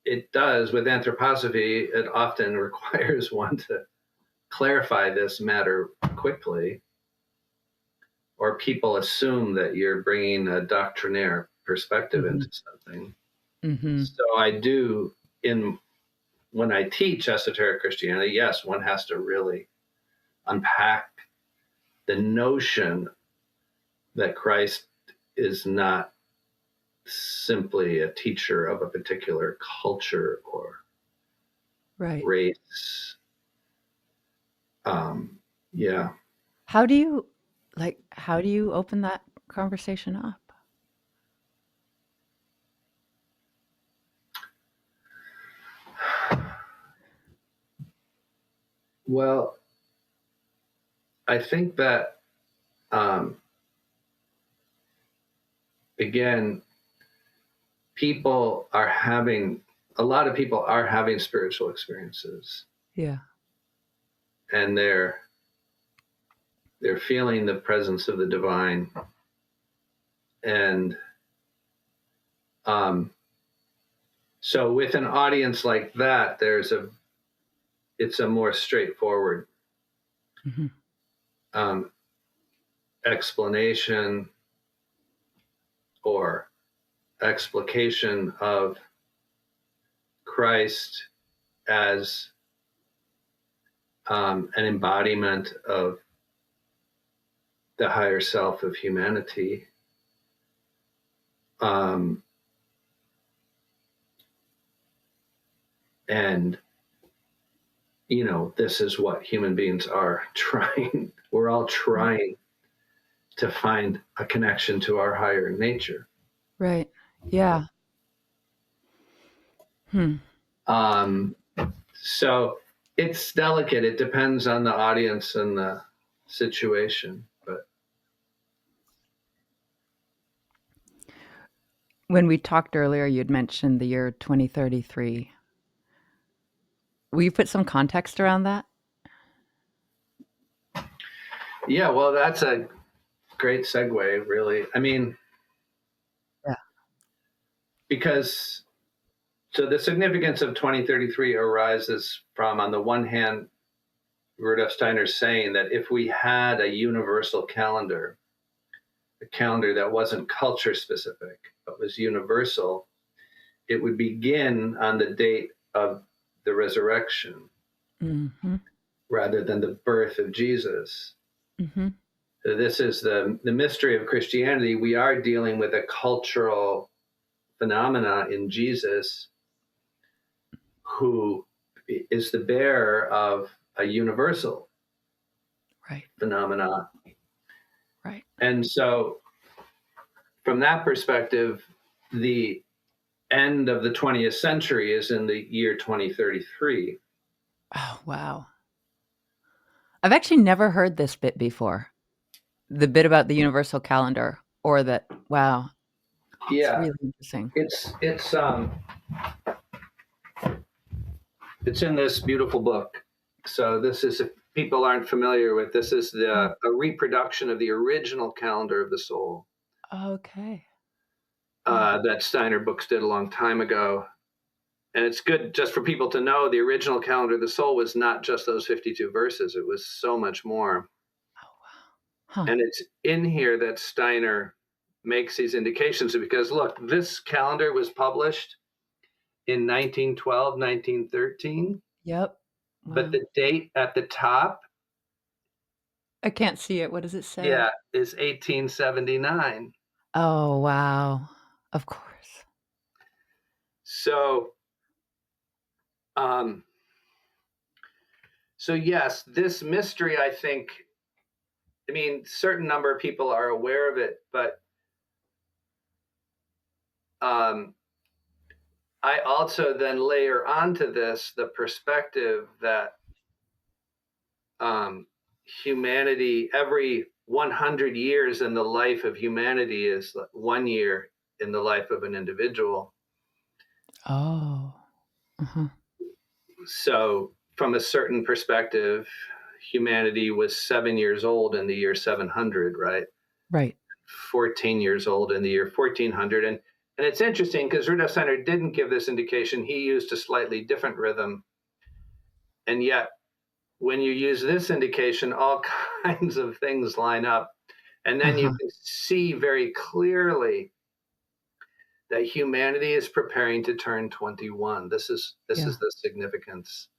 it does with anthroposophy. It often requires one to clarify this matter quickly, or people assume that you're bringing a doctrinaire perspective Mhm. into something. Mhm. So I do in when I teach esoteric Christianity, yes, one has to really unpack the notion that Christ is not simply a teacher of a particular culture or Right. race. Yeah. How do you how do you open that conversation up? Well, I think that, um, again, people are having, a lot of people are having spiritual experiences, Yeah. and they're feeling the presence of the divine. And um, so with an audience like that, it's a more straightforward Mhm. um, explanation or explication of Christ as an embodiment of the higher self of humanity. Um, and, this is what human beings are trying. We're all trying to find a connection to our higher nature. Right. Yeah. Hmm. Um, so it's delicate. It depends on the audience and the situation. But When we talked earlier, you'd mentioned the year 2033. Will you put some context around that? yeah, well, that's a great segue, really. I mean, Yeah. because so the significance of 2033 arises from, on the one hand, Rudolf Steiner saying that if we had a universal calendar, a calendar that wasn't culture specific, but was universal, it would begin on the date of the resurrection Mhm. rather than the birth of Jesus. Mhm. So this is the mystery of Christianity. We are dealing with a cultural phenomena in Jesus who is the bearer of a universal Right. phenomena. Right. And so, from that perspective, the end of the 20th century is in the year 2033. Oh, wow. I've actually never heard this bit before. The bit about the universal calendar or that wow, it's Yeah, really interesting. it's in this beautiful book. So this is, if people aren't familiar with, this is Mm. a reproduction of the original calendar of the soul Okay. Yeah. that Steiner books did a long time ago. And it's good just for people to know the original calendar of the soul was not just those 52 verses, it was so much more. Oh, wow. Huh. And it's in here that Steiner makes these indications because, look, this calendar was published in 1912, 1913, Yep. but Wow. the date at the top, I can't see it. What does it say? yeah, is 1879. Oh, wow. Of course. So, um, so yes, this mystery, I think, I mean, certain number of people are aware of it, but um, I also then layer onto this the perspective that humanity, every 100 years in the life of humanity is 1 year in the life of an individual. Oh. Uh-huh. So, from a certain perspective, humanity was 7 years old in the year 700, right? Right. 14 years old in the year 1400. And it's interesting because Rudolf Steiner didn't give this indication. He used a slightly different rhythm. And yet, when you use this indication, all kinds of things line up. And then you Uh-huh. can see very clearly that humanity is preparing to turn 21. This is Yeah. the significance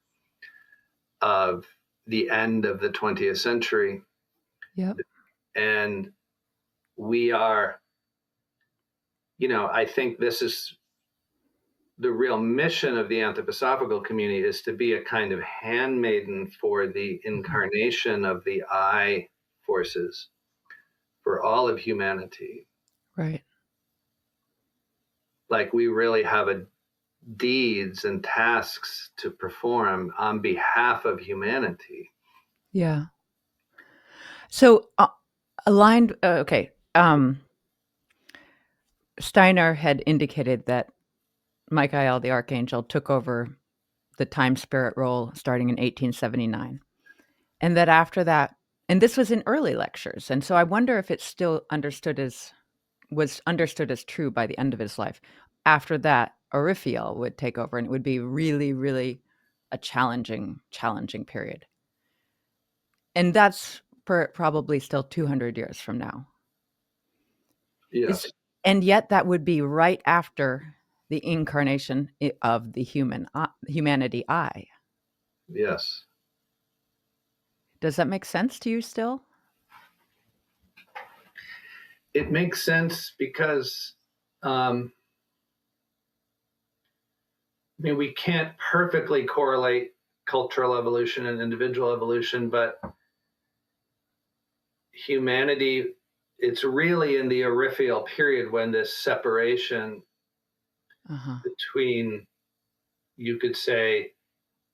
of the end of the 20th century. Yep. And we are, I think this is the real mission of the anthroposophical community, is to be a kind of handmaiden for the Mhm. incarnation of the I forces for all of humanity. Right. Like we really have deeds and tasks to perform on behalf of humanity. Yeah. So, aligned okay, Steiner had indicated that Michael the Archangel took over the time spirit role starting in 1879, and that after that and this was in early lectures, and so I wonder if it's still understood as was understood as true by the end of his life. After that, Orifiel would take over, and it would be really, really a challenging period. And that's probably still 200 years from now. Is Yes, and yet that would be right after the incarnation of the humanity I. yes. Does that make sense to you still? It makes sense because, we can't perfectly correlate cultural evolution and individual evolution, but humanity, it's really in the Orifiel period when this separation Uh-huh. between, you could say,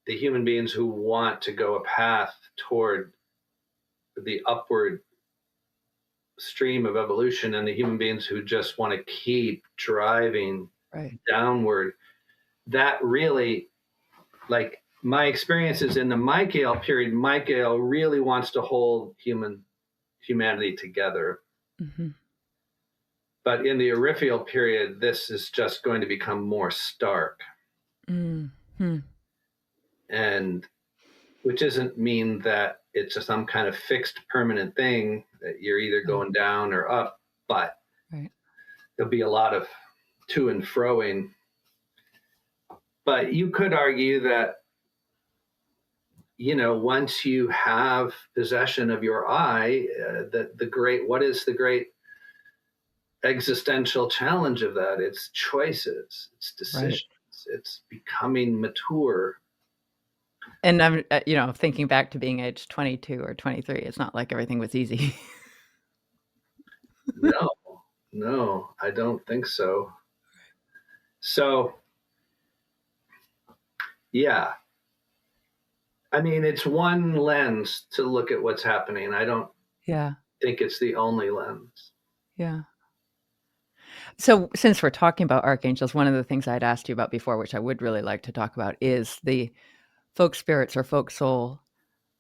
the human beings who want to go a path toward the upward stream of evolution and the human beings who just want to keep driving Right. downward. That really, like my experiences in the Michael period, Michael really wants to hold humanity together. Mhm. But in the Orifiel period, this is just going to become more stark. Mhm. And which doesn't mean that it's some kind of fixed permanent thing that you're either Oh, going down or up, but right. there'll be a lot of to and froing. But you could argue that, once you have possession of your I, what is the great existential challenge of that? It's choices, it's Right. decisions, it's becoming mature. And I'm, thinking back to being age 22 or 23, it's not like everything was easy. No, no, I don't think so. So, yeah, I mean, it's one lens to look at what's happening. I don't Yeah. think it's the only lens. Yeah. So, since we're talking about archangels, one of the things I'd asked you about before, which I would really like to talk about, is the folk spirits or folk soul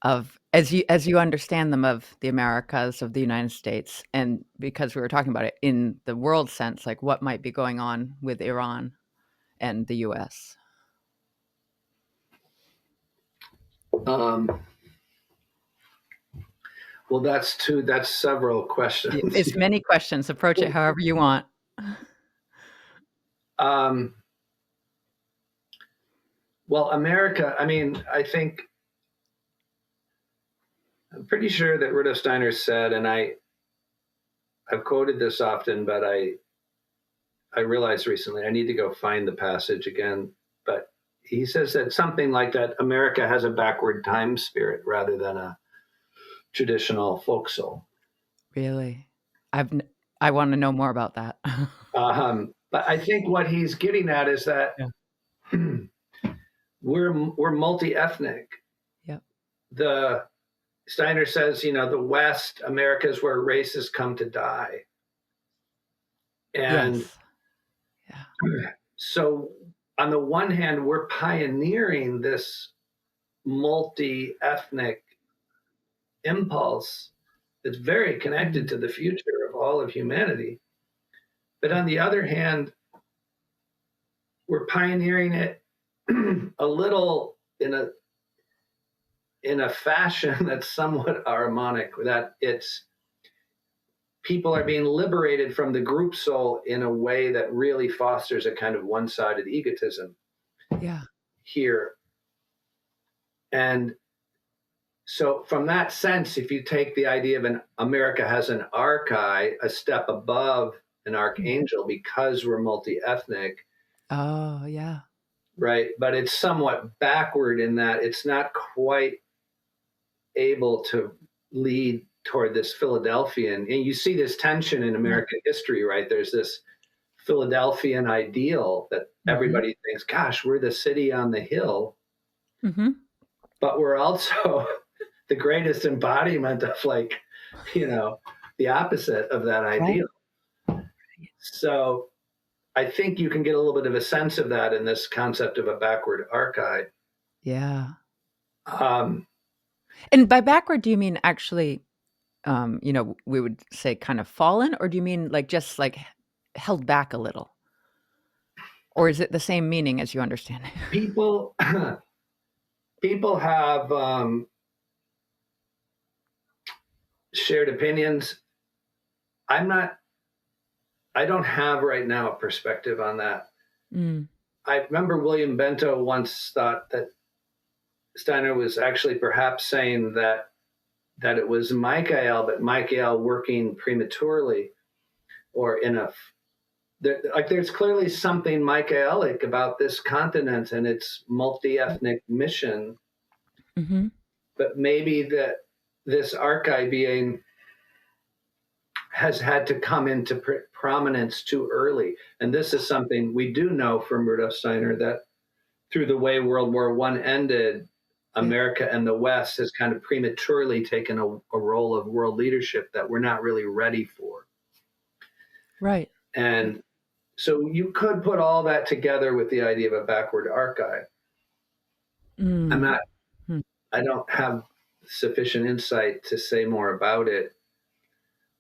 of as you understand them of the Americas, of the United States, and because we were talking about it in the world sense, like what might be going on with Iran and the US. Um, well, that's several questions. It's many questions. Approach it however you want. um, well, America, I mean, I'm pretty sure that Rudolf Steiner said, and I've quoted this often, but I realized recently I need to go find the passage again. But he says that something like that America has a backward time spirit rather than a traditional folk soul. Really? I've n I wanna know more about that. But I think what he's getting at is that Yeah. we're multi ethnic. Yep. The Steiner says, the West, America is where races come to die. And Yes. Yeah. so, on the one hand, we're pioneering this multi ethnic impulse that's very connected Mm. to the future of all of humanity. But on the other hand, we're pioneering it a little in a fashion that's somewhat harmonic, that it's people are being liberated from the group soul in a way that really fosters a kind of one-sided egotism Yeah. here. And so from that sense, if you take the idea of an America has an archi, a step above an Mm. archangel, because we're multi-ethnic, Oh, yeah. right? But it's somewhat backward in that it's not quite able to lead toward this Philadelphian. And you see this tension in Yeah. American history, right? There's this Philadelphian ideal that Mhm. everybody thinks, gosh, we're the city on the hill, Mhm. but we're also the greatest embodiment of, like, you know, the opposite of that Right. ideal. So I think you can get a little bit of a sense of that in this concept of a backward archive. Yeah. Um, And by backward, do you mean actually, we would say kind of fallen, or do you mean like just like held back a little? Or is it the same meaning as you understand it? people people have shared opinions. I'm not. I don't have right now a perspective on that. Mm. I remember William Bento once thought that Steiner was actually perhaps saying that it was Michael, but Michael working prematurely or in a like there's clearly something Michaelic about this continent and its multi-ethnic mission, Mhm. but maybe that this archive being has had to come into prominence too early. And this is something we do know from Rudolf Steiner, that through the way World War One ended, Yeah. America and the West has kind of prematurely taken a role of world leadership that we're not really ready for. Right. Right. And so you could put all that together with the idea of a backward archive. I'm Mm. not, Hmm. I don't have sufficient insight to say more about it.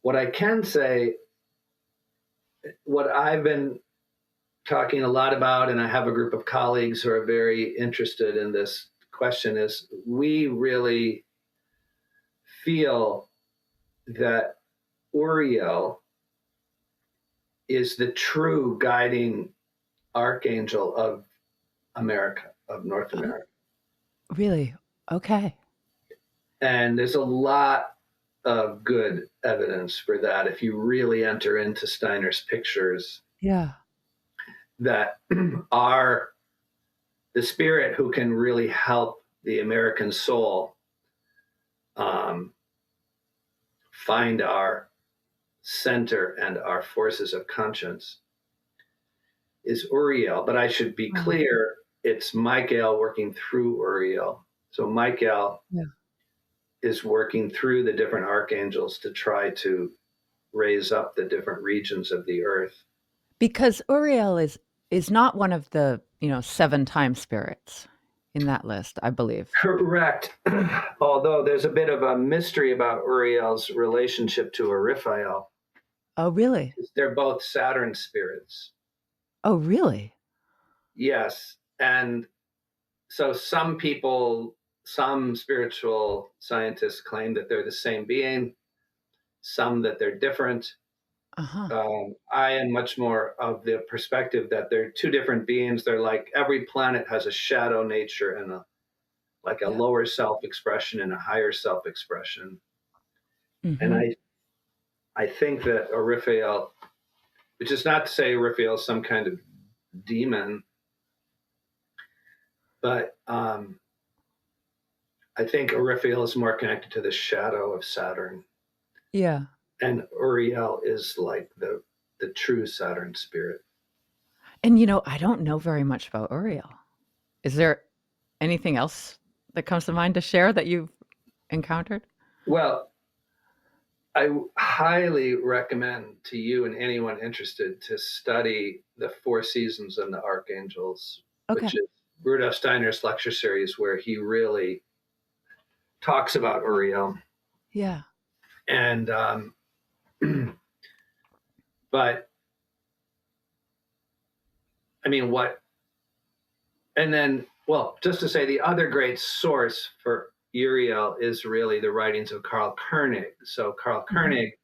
What I can say, what I've been talking a lot about, and I have a group of colleagues who are very interested in this question, is we really feel that Uriel is the true guiding archangel of America, of North Oh, America. really? Okay. And there's a lot of good evidence for that if you really enter into Steiner's pictures, Yeah. that are the spirit who can really help the American soul um, find our center and our forces of conscience is Uriel. But I should be Oh, clear, it's Michael working through Uriel. So Michael yeah. is working through the different archangels to try to raise up the different regions of the earth. Because Uriel is not one of the, 7 time spirits in that list, I believe. Correct. Although there's a bit of a mystery about Uriel's relationship to Raphael. Oh, really? They're both Saturn spirits. Oh, really? Yes. And so some spiritual scientists claim that they're the same being, some that they're different. Uh-huh. I am much more of the perspective that they're two different beings. They're like every planet has a shadow nature and like a Yeah. lower self expression and a higher self expression. And Mhm. I think that Raphael, which is not to say Raphael is some kind of demon, but I think Raphael is more connected to the shadow of Saturn, Yeah. and Uriel is like the true Saturn spirit. And, I don't know very much about Uriel. Is there anything else that comes to mind to share that you've encountered? Well, I highly recommend to you and anyone interested to study The Four Seasons and the Archangels, Okay. which is Rudolf Steiner's lecture series, where he really talks about Uriel. Yeah. And, but I mean, and then, well, just to say, the other great source for Uriel is really the writings of Karl Koenig. So Karl Mhm. Koenig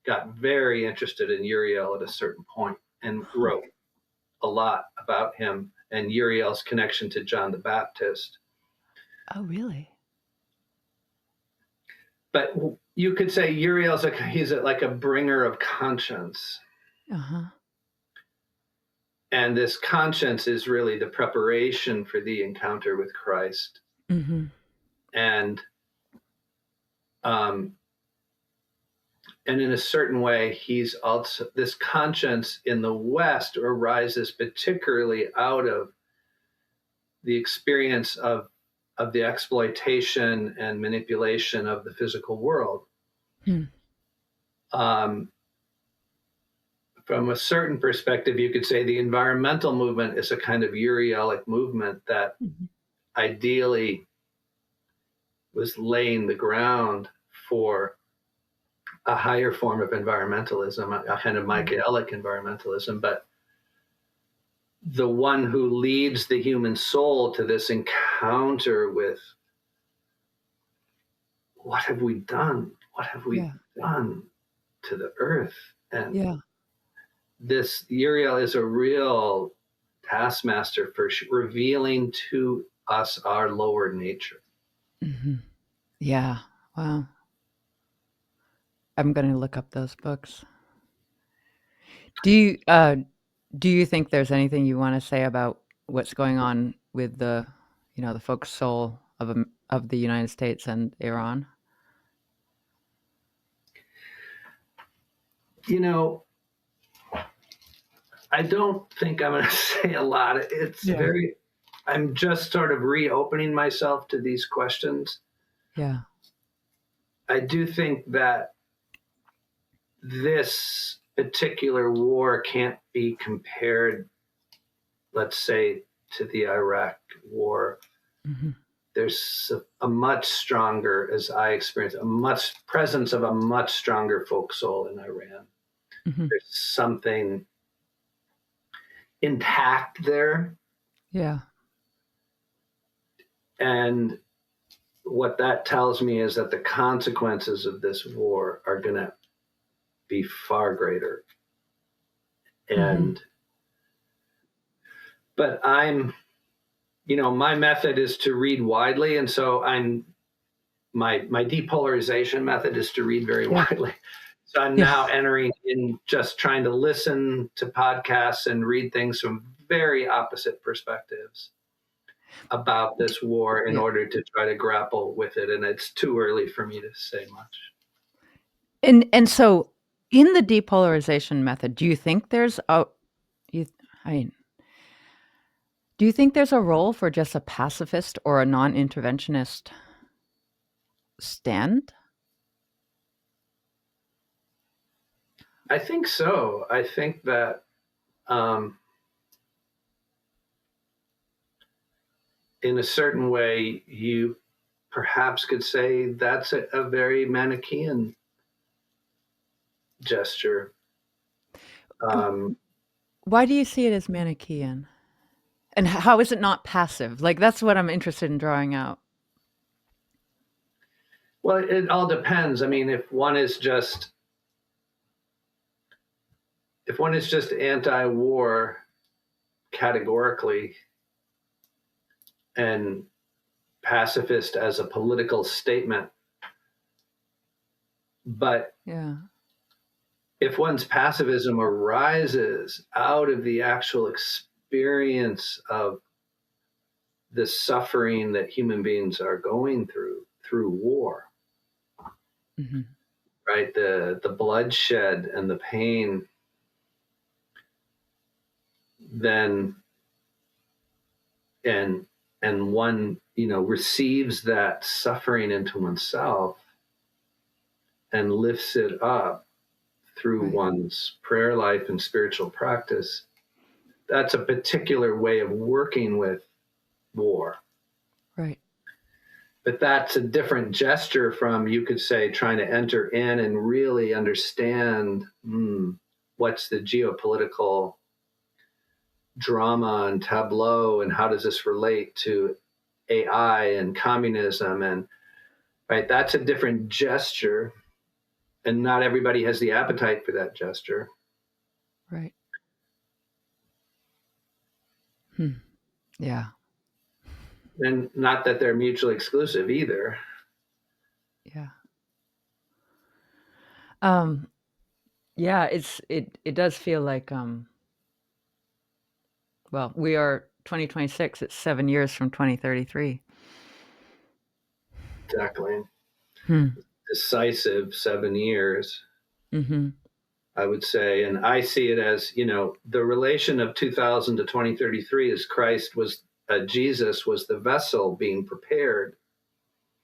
got very interested in Uriel at a certain point and Huh. wrote a lot about him and Uriel's connection to John the Baptist. Oh, really? But you could say Uriel's he's like a bringer of conscience. Uh-huh. And this conscience is really the preparation for the encounter with Christ. Mhm. And um, and in a certain way, he's also this conscience in the West arises particularly out of the experience of the exploitation and manipulation of the physical world. Hmm. Um, from a certain perspective, you could say the environmental movement is a kind of Urielic movement that Mhm. ideally was laying the ground for a higher form of environmentalism, a kind of Mhm. Michaelic environmentalism. But the one who leads the human soul to this encounter with what have we done? What have we Yeah. done to the earth? And Yeah. this Uriel is a real taskmaster for revealing to us our lower nature. Mhm. Yeah. Wow. I'm gonna look up those books. Do you do you think there's anything you want to say about what's going on with the, the folk soul of the United States and Iran? You know, I don't think I'm going to say a lot. Yeah. I'm just sort of reopening myself to these questions. Yeah. I do think that this particular war can't be compared, let's say, to the Iraq war. Mhm. There's a much stronger, as I experienced, a much presence of a much stronger folk soul in Iran. Mhm. There's something intact there. Yeah. And what that tells me is that the consequences of this war are going to be far greater. Mhm. And, but my method is to read widely. And so my depolarization method is to read very Yeah. widely. So I'm Yeah. now entering in just trying to listen to podcasts and read things from very opposite perspectives about this war in Yeah. order to try to grapple with it. And it's too early for me to say much. And so in the depolarization method, do you think there's a you I mean, do you think there's a role for just a pacifist or a non-interventionist stand? I think so. I think that um, in a certain way, you perhaps could say that's a very Manichaean gesture. Um, Why do you see it as Manichaean? And how is it not passive? Like, that's what I'm interested in drawing out. well, it all depends. I mean, if one is just anti-war categorically and pacifist as a political statement, but Yeah. if one's pacifism arises out of the actual experience of the suffering that human beings are going through war, Mhm. right? The bloodshed and the pain, then and one receives that suffering into oneself, and lifts it up through Right. one's prayer life and spiritual practice, that's a particular way of working with war. Right. But that's a different gesture from, you could say, trying to enter in and really understand what's the geopolitical drama and tableau, and how does this relate to AI and communism, and right, that's a different gesture, and not everybody has the appetite for that gesture. Right. Hmm. Yeah. And not that they're mutually exclusive either. Yeah. Um, yeah, it does feel like well, we are 2026, it's 7 years from 2033. Exactly. Hmm. Decisive 7 years, Mhm. I would say. And I see it as, the relation of 2000 to 2033 is Jesus was the vessel being prepared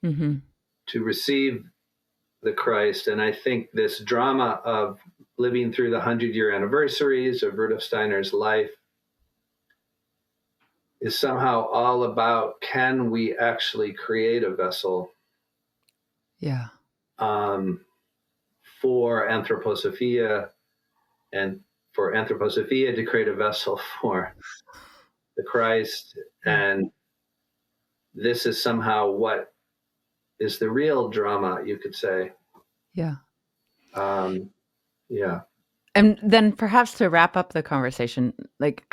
Mhm. to receive the Christ. And I think this drama of living through the 100-year anniversaries of Rudolf Steiner's life is somehow all about, can we actually create a vessel Yeah. um, for anthroposophia, and for anthroposophia to create a vessel for the Christ. Yeah. And this is somehow what is the real drama, you could say. Yeah. Um, yeah. And then perhaps to wrap up the conversation, like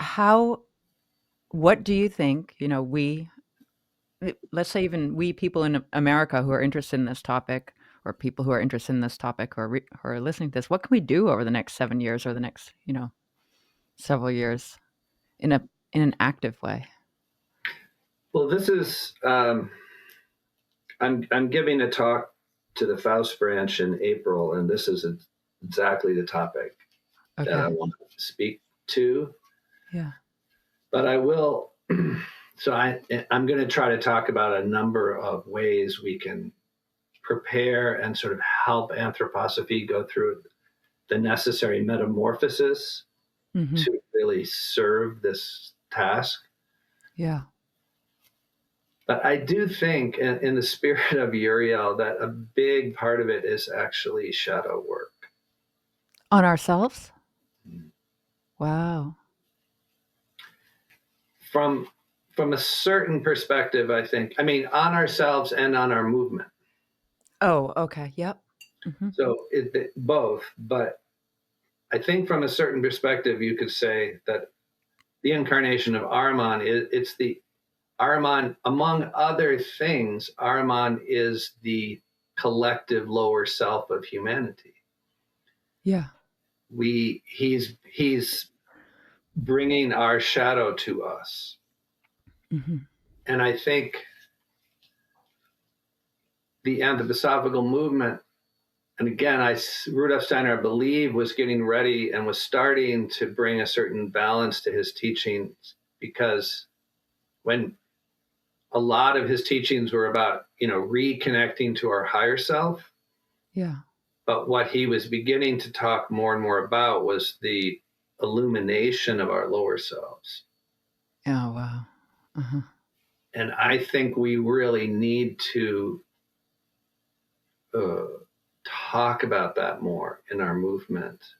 what do you think, let's say even we people in America who are interested in this topic, or people who are interested in this topic, or who are listening to this, what can we do over the next 7 years or the next, several years in an active way? Well, this is, I'm giving a talk to the Faust branch in April, and this is exactly the topic that I Okay. want to speak to. Yeah. But I will, so I'm going to try to talk about a number of ways we can prepare and sort of help anthroposophy go through the necessary metamorphosis Mhm. to really serve this task. Yeah. But I do think, in the spirit of Uriel, that a big part of it is actually shadow work. On ourselves? Wow. From a certain perspective, I think, I mean, on ourselves and on our movement. Oh, okay. Yep. Mhm. So both, but I think from a certain perspective, you could say that the incarnation of Ahriman it's the Ahriman, among other things, Ahriman is the collective lower self of humanity. Yeah. He's bringing our shadow to us. Mhm. And I think the anthroposophical movement, and again, Rudolf Steiner, I believe, was getting ready and was starting to bring a certain balance to his teachings, because when a lot of his teachings were about, reconnecting to our higher self, Yeah. but what he was beginning to talk more and more about was the illumination of our lower selves. Oh, wow. Uh-huh. And I think we really need to uh, talk about that more in our movement.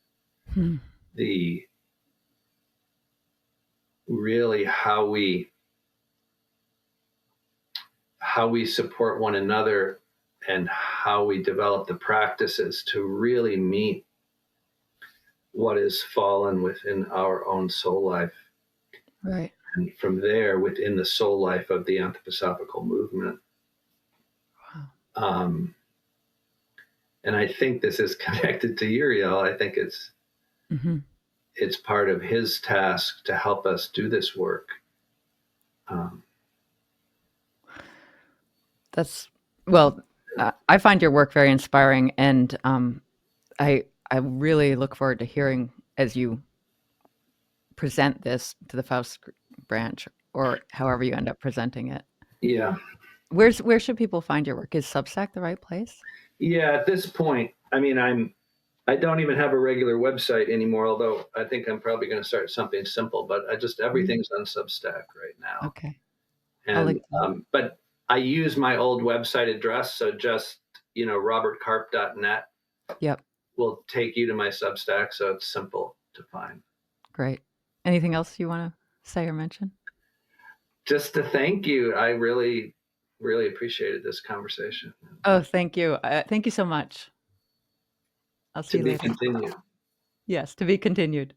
Hmm. The really how we support one another, and how we develop the practices to really meet what is fallen within our own soul life, Right. and from there within the soul life of the anthroposophical movement. Wow. um, and I think this is connected to Uriel. I think Mhm. it's part of his task to help us do this work. um, That's well, I find your work very inspiring, and I really look forward to hearing as you present this to the Faust branch, or however you end up presenting it. yeah. Where should people find your work? Is Substack the right place? Yeah, at this point, I mean, I don't even have a regular website anymore, although I think I'm probably going to start something simple, but I just, Mhm. everything's on Substack right now. Okay. I And, like that. but I use my old website address. So just, robertkarp.net Yep. will take you to my Substack. So it's simple to find. Great. Anything else you wanna say or mention? Just to thank you. I really, really appreciated this conversation. Oh, thank you. Thank you so much. I'll see To you be later. continued. Yes, to be continued.